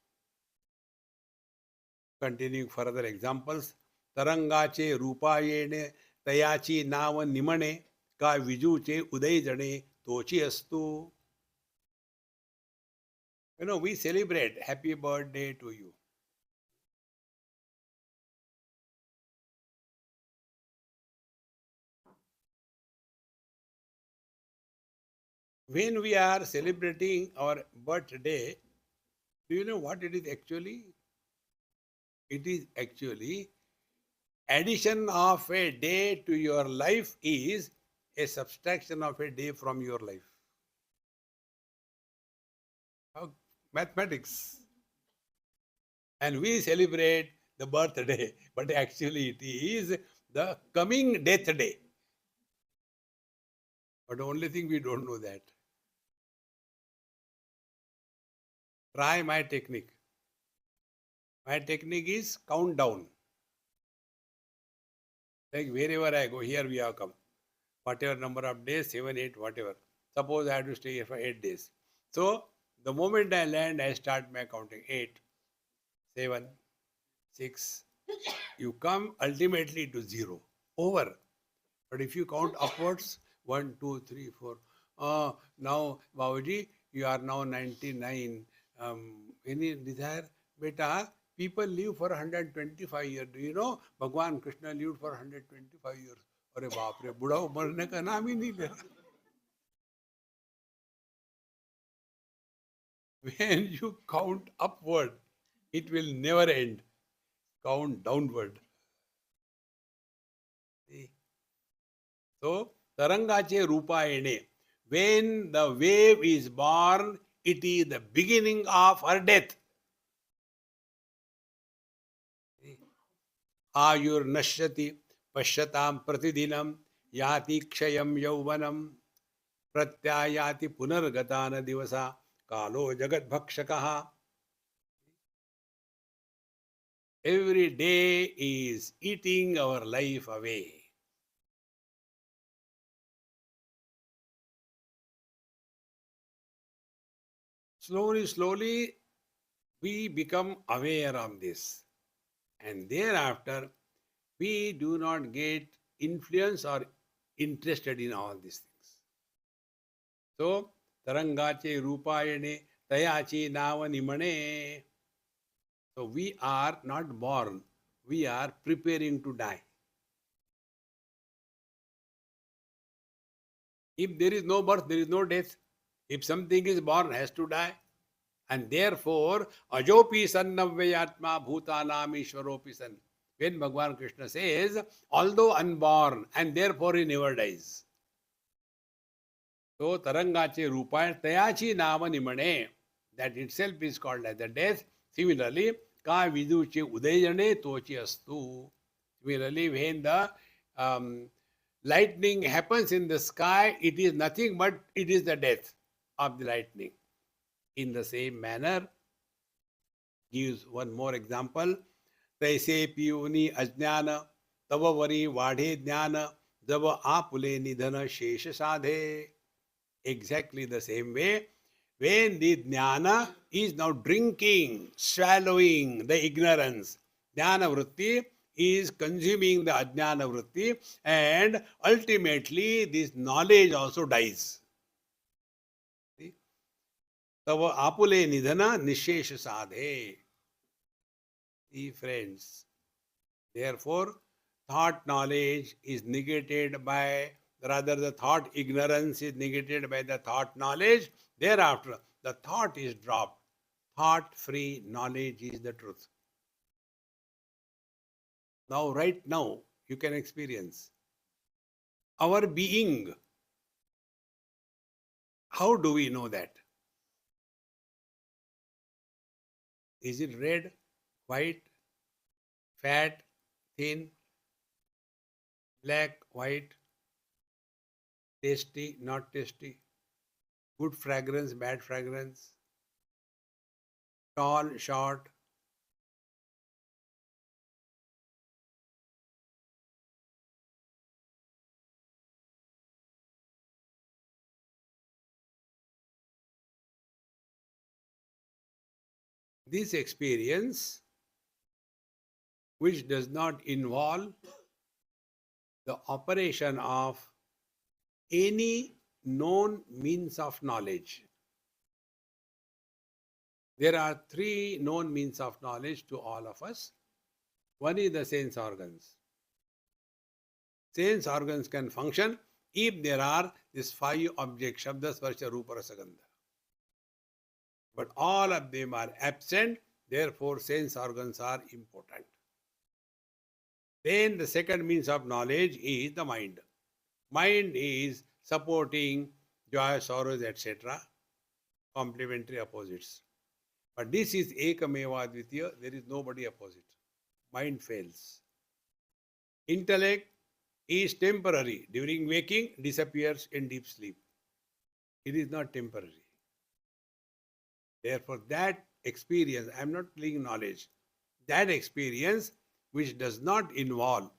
Continuing further examples. Tarangache rupayene tayachi nava nimane ka vijuche uday jane tochi astu. We celebrate happy birthday to you. When we are celebrating our birthday, do you know what it is actually? It is actually addition of a day to your life is a subtraction of a day from your life. Mathematics. And we celebrate the birthday, but actually it is the coming death day. But the only thing we don't know that. Try my technique. My technique is countdown. Like wherever I go, here we have come. Whatever number of days, 7, 8, whatever. Suppose I have to stay here for 8 days. So, the moment I land, I start my counting. 8, 7, 6. You come ultimately to 0. Over. But if you count upwards, 1, 2, 3, 4. Now, Babaji, you are now 99. Any desire? Beta, people live for 125 years. Do you know? Bhagwan Krishna lived for 125 years. अरे बाप रे बुढ़ा मरने का नाम ही नहीं ले रहा. When you count upward, it will never end. Count downward. See? So, tarangache rupayene. When the wave is born, it is the beginning of her death. Ayur nashyati pashyatam pratidinam yati kshayam yauvanam pratyayati punargatana divasa kalo jagat bhakshakaha. Every day is eating our life away. Slowly, we become aware of this. And thereafter, we do not get influenced or interested in all these things. So, tarangache rupayane tayachi nava nimane. So, we are not born. We are preparing to die. If there is no birth, there is no death. If something is born, has to die. And therefore, ajopi san navvayatma bhutanam ishvaropi san. When Bhagavan Krishna says, although unborn and therefore he never dies. So Tarangache Rupa Tayachi Nama Nimane. That itself is called as the death. Similarly, Ka Viduche Udayane Tochi Astu. Similarly, when the lightning happens in the sky, it is nothing but it is the death of the lightning. In the same manner, gives one more example. तैसे पियूनी अज्ञान तब worry वाढ़े ज्ञान जब आपुले निधन शेष साधे. Exactly the same way, when the jnana is now drinking, swallowing the ignorance, jnana vritti is consuming the ajnana vritti, and ultimately this knowledge also dies. तब आपुले निधन निशेष साधे. Friends, therefore, thought knowledge is negated by, rather the thought ignorance is negated by the thought knowledge. Thereafter, the thought is dropped. Thought-free knowledge is the truth. Now, right now, you can experience our being. How do we know that? Is it red, white, fat, thin, black, white, tasty, not tasty, good fragrance, bad fragrance, tall, short? This experience, which does not involve the operation of any known means of knowledge. There are three known means of knowledge to all of us. One is the sense organs. Sense organs can function if there are these five objects, Shabda, Sparsha, Rupa, Rasa, Gandha. But all of them are absent, therefore sense organs are important. Then the second means of knowledge is the mind. Mind is supporting joy, sorrows, etc., complementary opposites. But this is Ekameva Advitiya, there is nobody opposite. Mind fails. Intellect is temporary. During waking, disappears in deep sleep. It is not temporary. Therefore, that experience, I am not playing knowledge, that experience which does not involve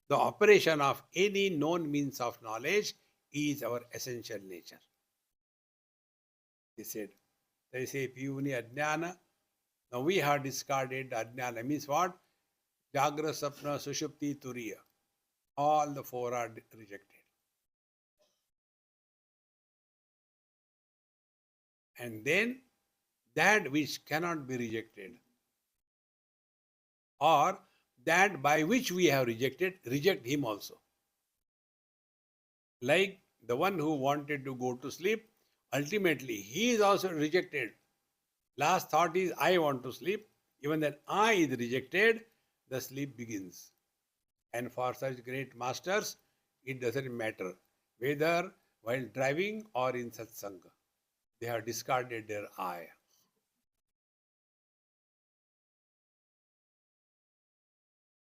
the operation of any known means of knowledge is our essential nature. He said, they say piyuni ajnana. Now we have discarded ajnana. Means what? Jagra, Sapna, Sushupti, Turiya. All the four are rejected. And then that which cannot be rejected, or that by which we have rejected, reject him also. Like the one who wanted to go to sleep, ultimately he is also rejected. Last thought is, I want to sleep. Even that I is rejected, the sleep begins. And for such great masters, it doesn't matter whether while driving or in satsanga. They have discarded their I.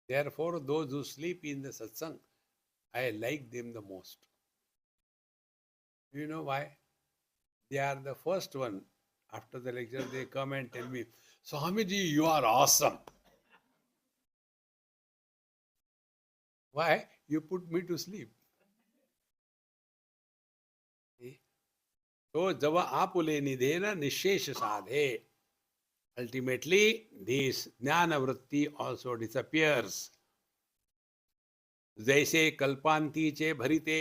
Therefore, those who sleep in the satsang, I like them the most. You know why? They are the first one. After the lecture, they come and tell me, Swamiji, you are awesome. Why? You put me to sleep. So, java apule nidhena nishesha sadhe. Ultimately, this jnana vritti also disappears. जैसे कल्पांतीचे भरिते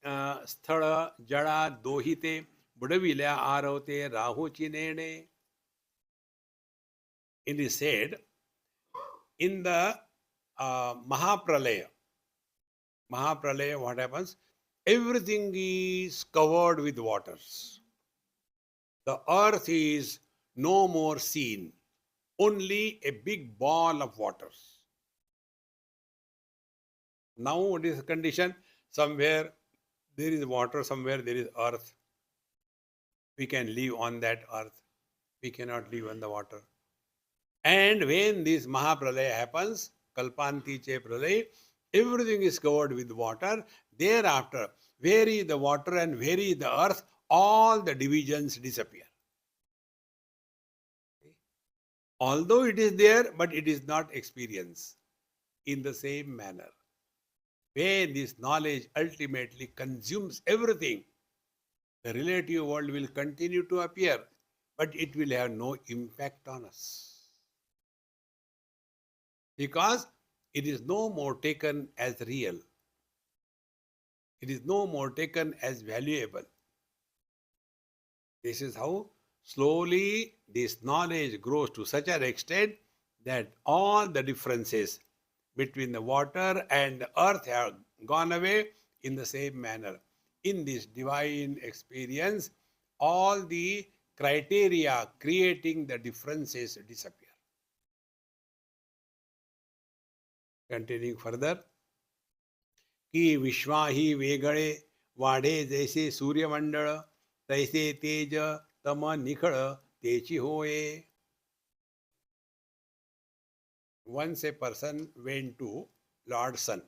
स्थळ जळा दोहिते बुडविल्या आरवते राहूची नेणे. It is said in the Mahapralaya, what happens? Everything is covered with waters. The earth is no more seen, only a big ball of waters. Now what is the condition? Somewhere there is water, somewhere there is earth. We can live on that earth. We cannot live on the water. And when this Mahapralaya happens, Kalpanti Che Pralaya, everything is covered with water. Thereafter, where is the water and where is the earth, all the divisions disappear. Although it is there, but it is not experienced in the same manner. When this knowledge ultimately consumes everything, the relative world will continue to appear, but it will have no impact on us. Because it is no more taken as real. It is no more taken as valuable. This is how slowly this knowledge grows to such an extent that all the differences between the water and the earth have gone away in the same manner. In this divine experience, all the criteria creating the differences disappear. Continuing further, कि विश्वा ही वेगळे वाढे जैसे सूर्यमंडळ तैसे तेज तम निखळ तेची होय. Once a person went to Lord Sun.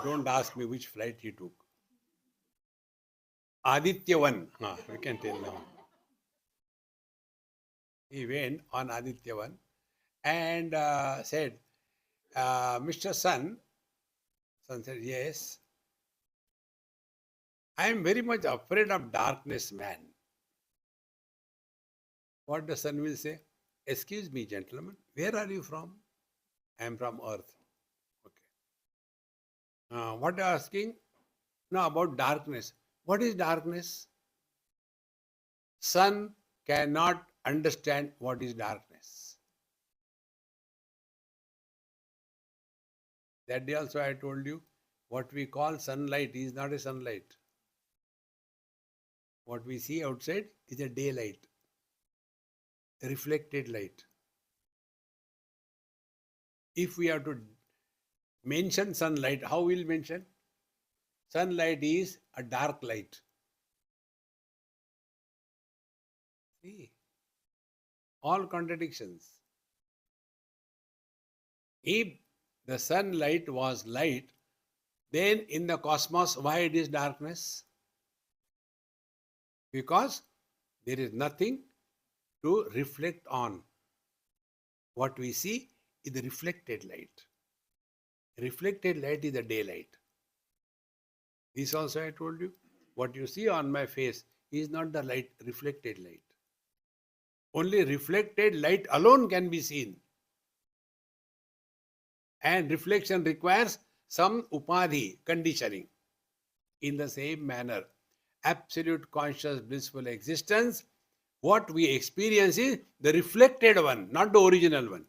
Don't ask me which flight he took. Adityavan, we can tell now. He went on Adityavan and said, Mr. Sun. Sun said, yes. I am very much afraid of darkness, man. What the Sun will say? Excuse me, gentlemen, where are you from? I am from Earth. Okay. What are you asking? No, about darkness. What is darkness? Sun cannot understand what is darkness. That day also I told you, what we call sunlight is not a sunlight. What we see outside is a daylight, a reflected light. If we have to mention sunlight, how will mention? Sunlight is a dark light. See, all contradictions. If the sunlight was light, then in the cosmos, why it is darkness? Because there is nothing to reflect on. What we see is the reflected light. Reflected light is the daylight. This also I told you. What you see on my face is not the light, reflected light. Only reflected light alone can be seen. And reflection requires some upadhi, conditioning. In the same manner, absolute conscious blissful existence, what we experience is the reflected one, not the original one.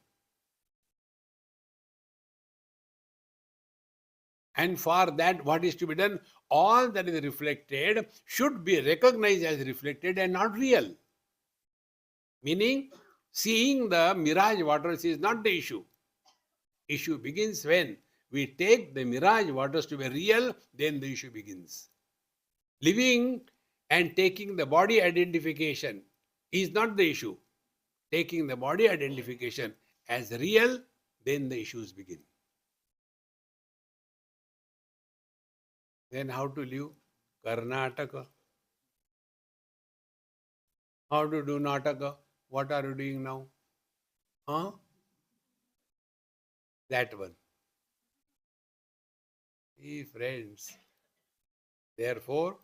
And for that, what is to be done? All that is reflected should be recognized as reflected and not real. Meaning, seeing the mirage waters is not the issue. Issue begins when we take the mirage waters to be real, then the issue begins. Living and taking the body identification is not the issue. Taking the body identification as real, then the issues begin. Then how to live? Karnataka. How to do Nataka? What are you doing now? That one. Hey friends. Therefore,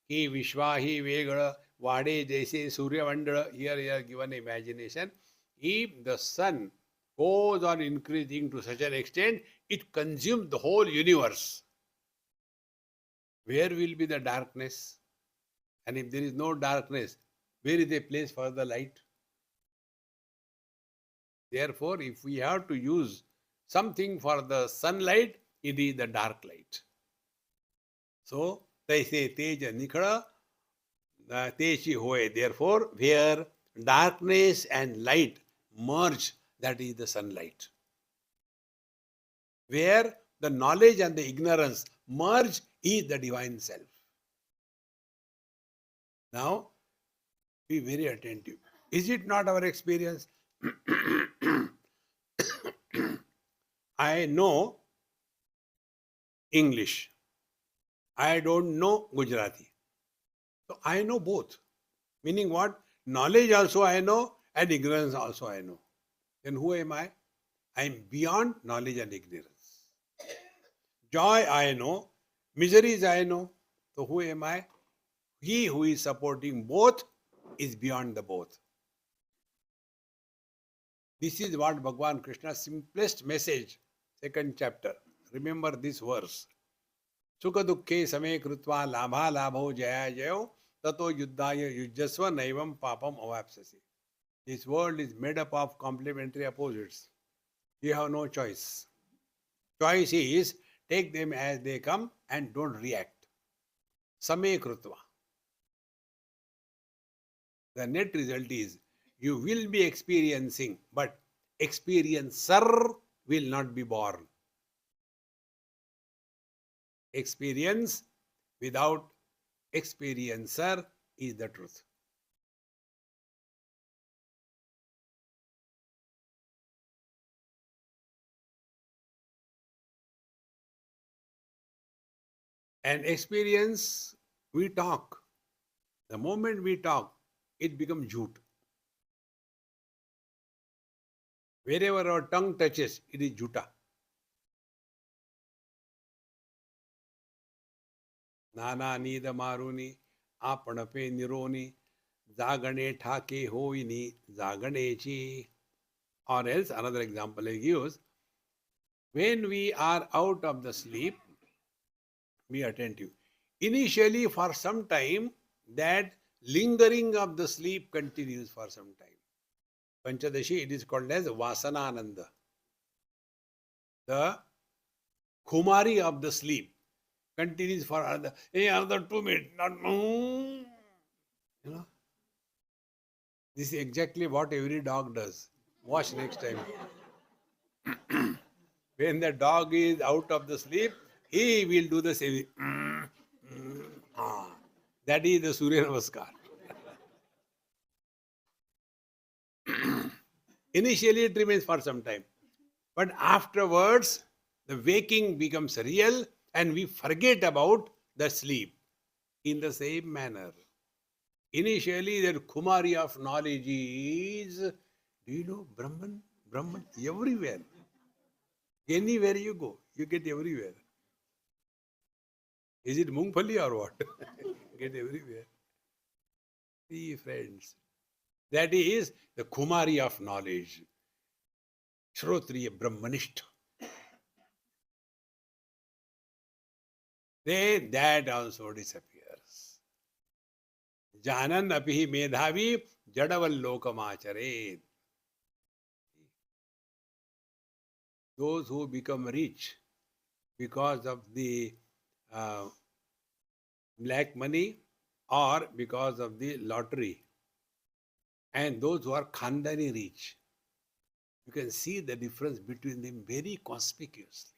ki vishwahi vegala vade jaise surya mandala. Here you are given imagination. If the sun goes on increasing to such an extent, it consumes the whole universe. Where will be the darkness? And if there is no darkness, where is a place for the light? Therefore, if we have to use something for the sunlight, it is the dark light. So, taise teja nikhala techi hoye. Therefore, where darkness and light merge, that is the sunlight. Where the knowledge and the ignorance merge is the divine self. Now, be very attentive. Is it not our experience? I know English. I don't know Gujarati. So I know both. Meaning what? Knowledge also I know and ignorance also I know. Then who am I? I am beyond knowledge and ignorance. Joy I know, miseries I know. So who am I? He who is supporting both is beyond the both. This is what Bhagavan Krishna's simplest message, second chapter. Remember this verse. Sukha dukhe same krutva labha labho jaya jayo tato yuddhaya yujjasva naivam papam avapsasi. This world is made up of complementary opposites. You have no choice. Choice is take them as they come and don't react. Same krutva. The net result is you will be experiencing, but experiencer will not be born. Experience without experiencer is the truth. And experience, we talk. The moment we talk, it becomes jhoot. Wherever our tongue touches, it is jhuta. Nana nida maruni, apanape nironi, zagane thake hoini, zaganechi. Or else, another example I use, when we are out of the sleep, be attentive. Initially, for some time, that lingering of the sleep continues for some time. Panchadashi, it is called as Vasanananda. The Kumari of the sleep continues for another 2 minutes. Not, you know, this is exactly what every dog does. Watch next time. When the dog is out of the sleep, he will do the same. That is the Surya Namaskar. Initially, it remains for some time. But afterwards, the waking becomes real and we forget about the sleep. In the same manner, initially, that Kumari of knowledge is, do you know, Brahman? Brahman, everywhere. Anywhere you go, you get everywhere. Is it Mungfali or what? Get everywhere. See, friends, that is the Kumari of knowledge. Shrotriya Brahmanishta. Then that also disappears. Janan apihi medhavi jadavallokamachare. Those who become rich because of the black money or because of the lottery, and those who are khandani rich, you can see the difference between them very conspicuously.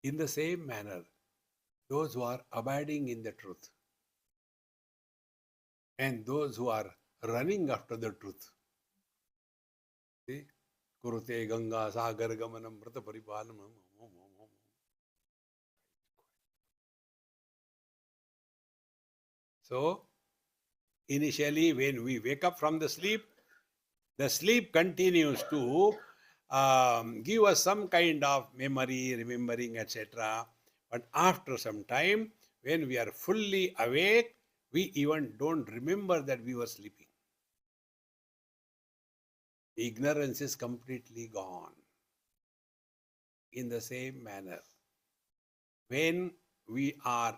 In the same manner, those who are abiding in the truth and those who are running after the truth. See? Kurute Ganga Sagar Gamanam Mrata Paripalanam. So, initially, when we wake up from the sleep continues to give us some kind of memory, remembering, etc. But after some time, when we are fully awake, we even don't remember that we were sleeping. Ignorance is completely gone. In the same manner, when we are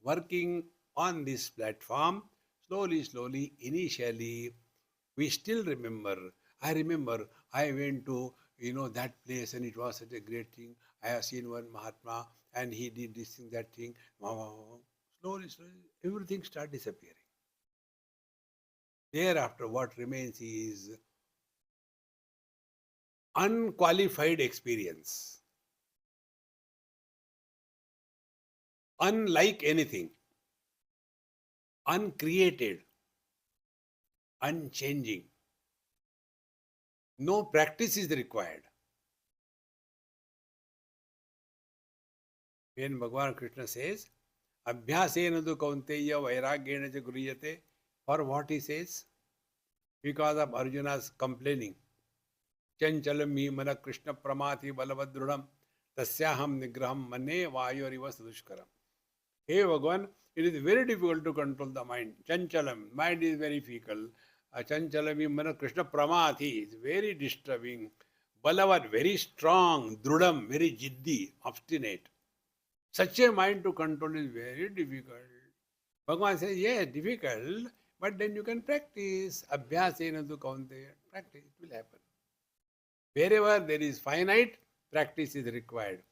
working on this platform, slowly, initially, we still remember. I remember I went to that place and it was such a great thing. I have seen one Mahatma and he did this thing, that thing. Slowly, everything starts disappearing. Thereafter, what remains is unqualified experience, unlike anything, uncreated, unchanging. No practice is required. When Bhagavan Krishna says, Abhyasena tu kaunteya vairagyena cha guriyate, for what he says? Because of Arjuna's complaining. Chanchalam mi mana Krishna pramati balavadrunam tasyaham nigraham mane vayoriva sadushkaram. Hey Bhagavan, it is very difficult to control the mind. Chanchalam, mind is very fickle. Chanchalam mana Krishna pramati is very disturbing. Balavad, very strong. Drudam, very jiddi, obstinate. Such a mind to control is very difficult. Bhagavan says, yes, difficult, but then you can practice. Abhyasena tu kaunteya. Practice, it will happen. Wherever there is finite, practice is required.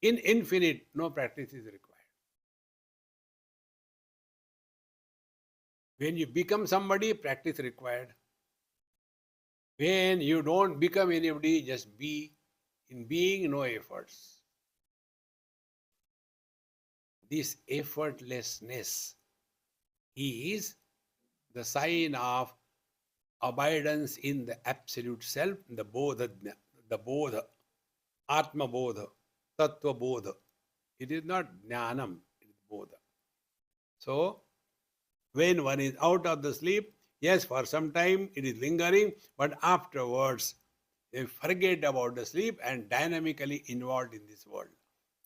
In infinite, no practice is required. When you become somebody, practice required. When you don't become anybody, just be. In being, no efforts. This effortlessness is the sign of abidance in the absolute self, the bodha, atma bodha, tattva bodha. It is not jnanam, it is bodha. So, when one is out of the sleep, yes, for some time it is lingering, but afterwards they forget about the sleep and dynamically involved in this world.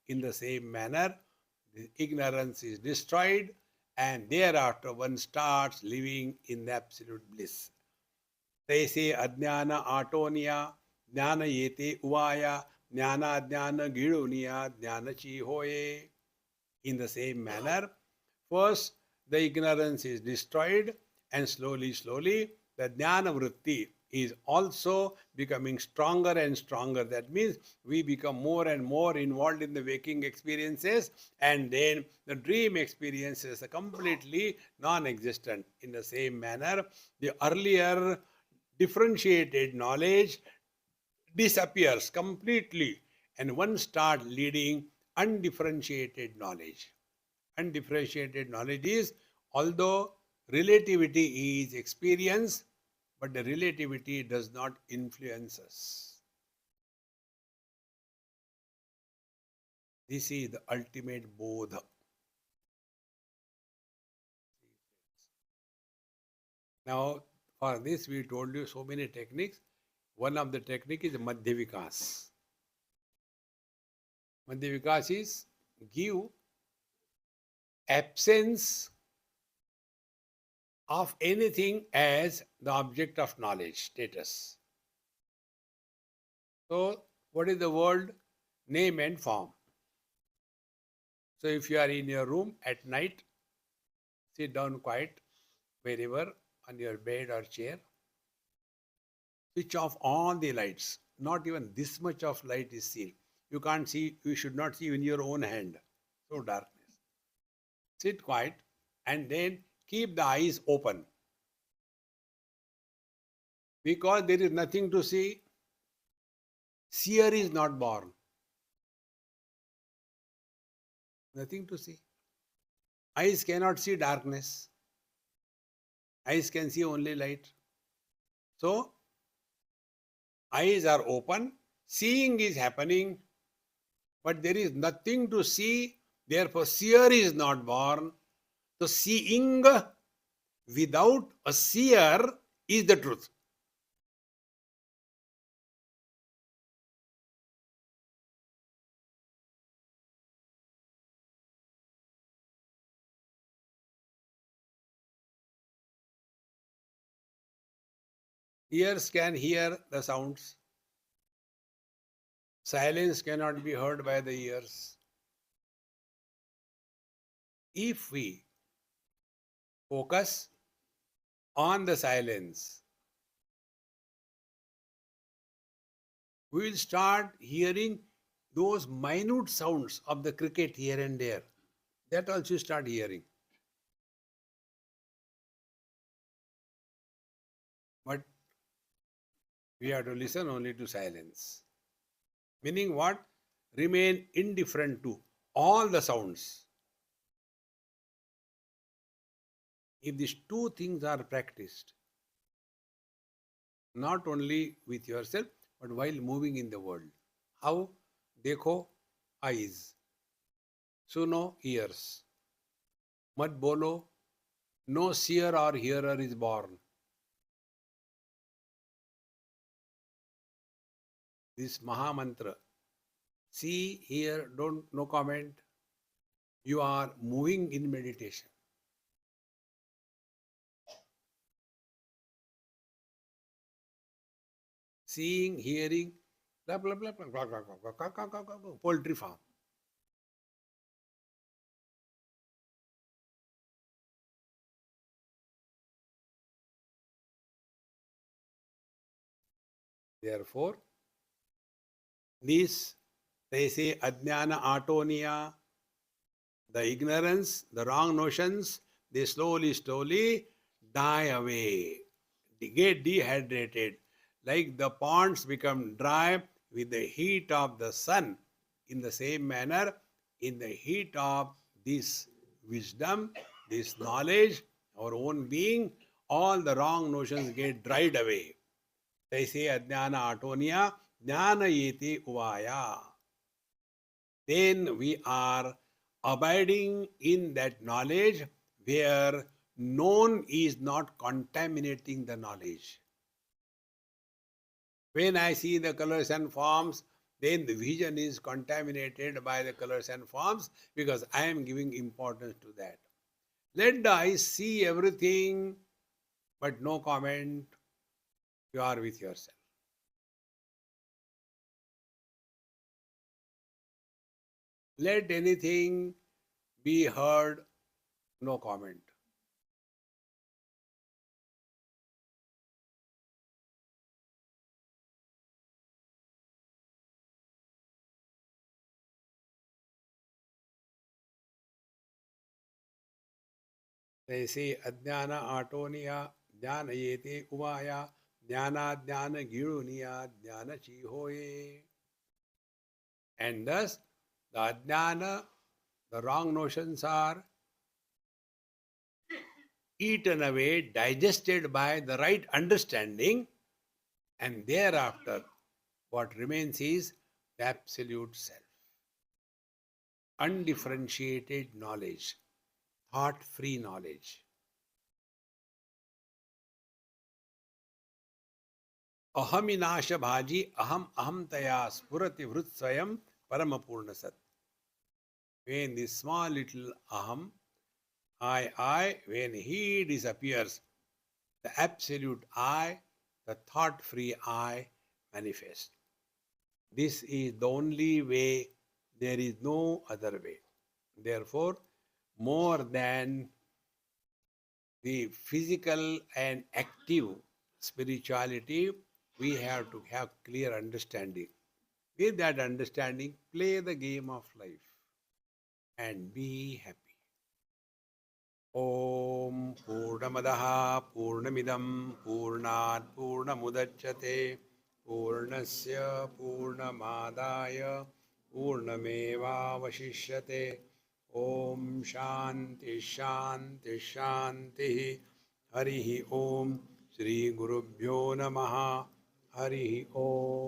In the same manner, the ignorance is destroyed and thereafter one starts living in the absolute bliss. Taise adhyana atonia, jnana yete uvaya, jnana jnana gidunia, jnana chi hoye. In the same manner, first the ignorance is destroyed and slowly, slowly the jnana vritti is also becoming stronger and stronger. That means we become more and more involved in the waking experiences and then the dream experiences are completely non-existent. In the same manner, the earlier differentiated knowledge disappears completely and one starts leading undifferentiated knowledge. Undifferentiated knowledge is, although relativity is experience, but the relativity does not influence us. This is the ultimate bodha. Now, for this we told you so many techniques. One of the technique is Madhya Vikas. Madhya Vikas is give absence of anything as the object of knowledge status. So, what is the world? Name and form. So, if you are in your room at night, sit down quiet wherever on your bed or chair. Switch off all the lights. Not even this much of light is seen. You can't see, you should not see in your own hand. So darkness. Sit quiet and then keep the eyes open. Because there is nothing to see, seer is not born. Nothing to see. Eyes cannot see darkness. Eyes can see only light. So, eyes are open, seeing is happening, but there is nothing to see, therefore seer is not born. So, seeing without a seer is the truth. Ears can hear the sounds. Silence cannot be heard by the ears. If we focus on the silence, we will start hearing those minute sounds of the cricket here and there. That also start hearing. But We have to listen only to silence. Meaning what? Remain indifferent to all the sounds. If these two things are practiced, not only with yourself, but while moving in the world. How? Dekho, eyes. Suno, ears. Mat bolo, no seer or hearer is born. This Maha Mantra. See, hear, don't, no comment. You are moving in meditation. Seeing, hearing, blah, blah, blah, blah, blah, blah, blah, blah, blah, blah, blah, poultry farm. Therefore, this, they say, ajnana atonia, the ignorance, the wrong notions, they slowly die away, they get dehydrated. Like the ponds become dry with the heat of the sun. In the same manner, in the heat of this wisdom, this knowledge, our own being, all the wrong notions get dried away. They say ajnana atonia, jnana yeti uvaya. Then we are abiding in that knowledge where known is not contaminating the knowledge. When I see the colors and forms, then the vision is contaminated by the colors and forms because I am giving importance to that. Let the eyes see everything, but no comment. You are with yourself. Let anything be heard, no comment. They say Ajnana Atonia, Jnana Yete Umaya, Jnana Jnana Girunia, Jnana Chihoye. And thus, the Ajnana, the wrong notions are eaten away, digested by the right understanding, and thereafter, what remains is the absolute self. Undifferentiated knowledge, thought free knowledge. Ahaminasha bhaji aham ahamtaya spurati vrutsvayam paramapurna sat. When this small little aham, I, when he disappears, the absolute I, the thought free I manifests. This is the only way, there is no other way. Therefore, more than the physical and active spirituality, we have to have clear understanding. With that understanding, play the game of life and be happy. Om Purnamadaha Purnamidam Purnat Purnamudachyate Purnasya Purnamadaya Purnameva Vashishyate Om Shanti Shanti Shanti Harihi Om Shri Gurubhyo Namaha Harihi Om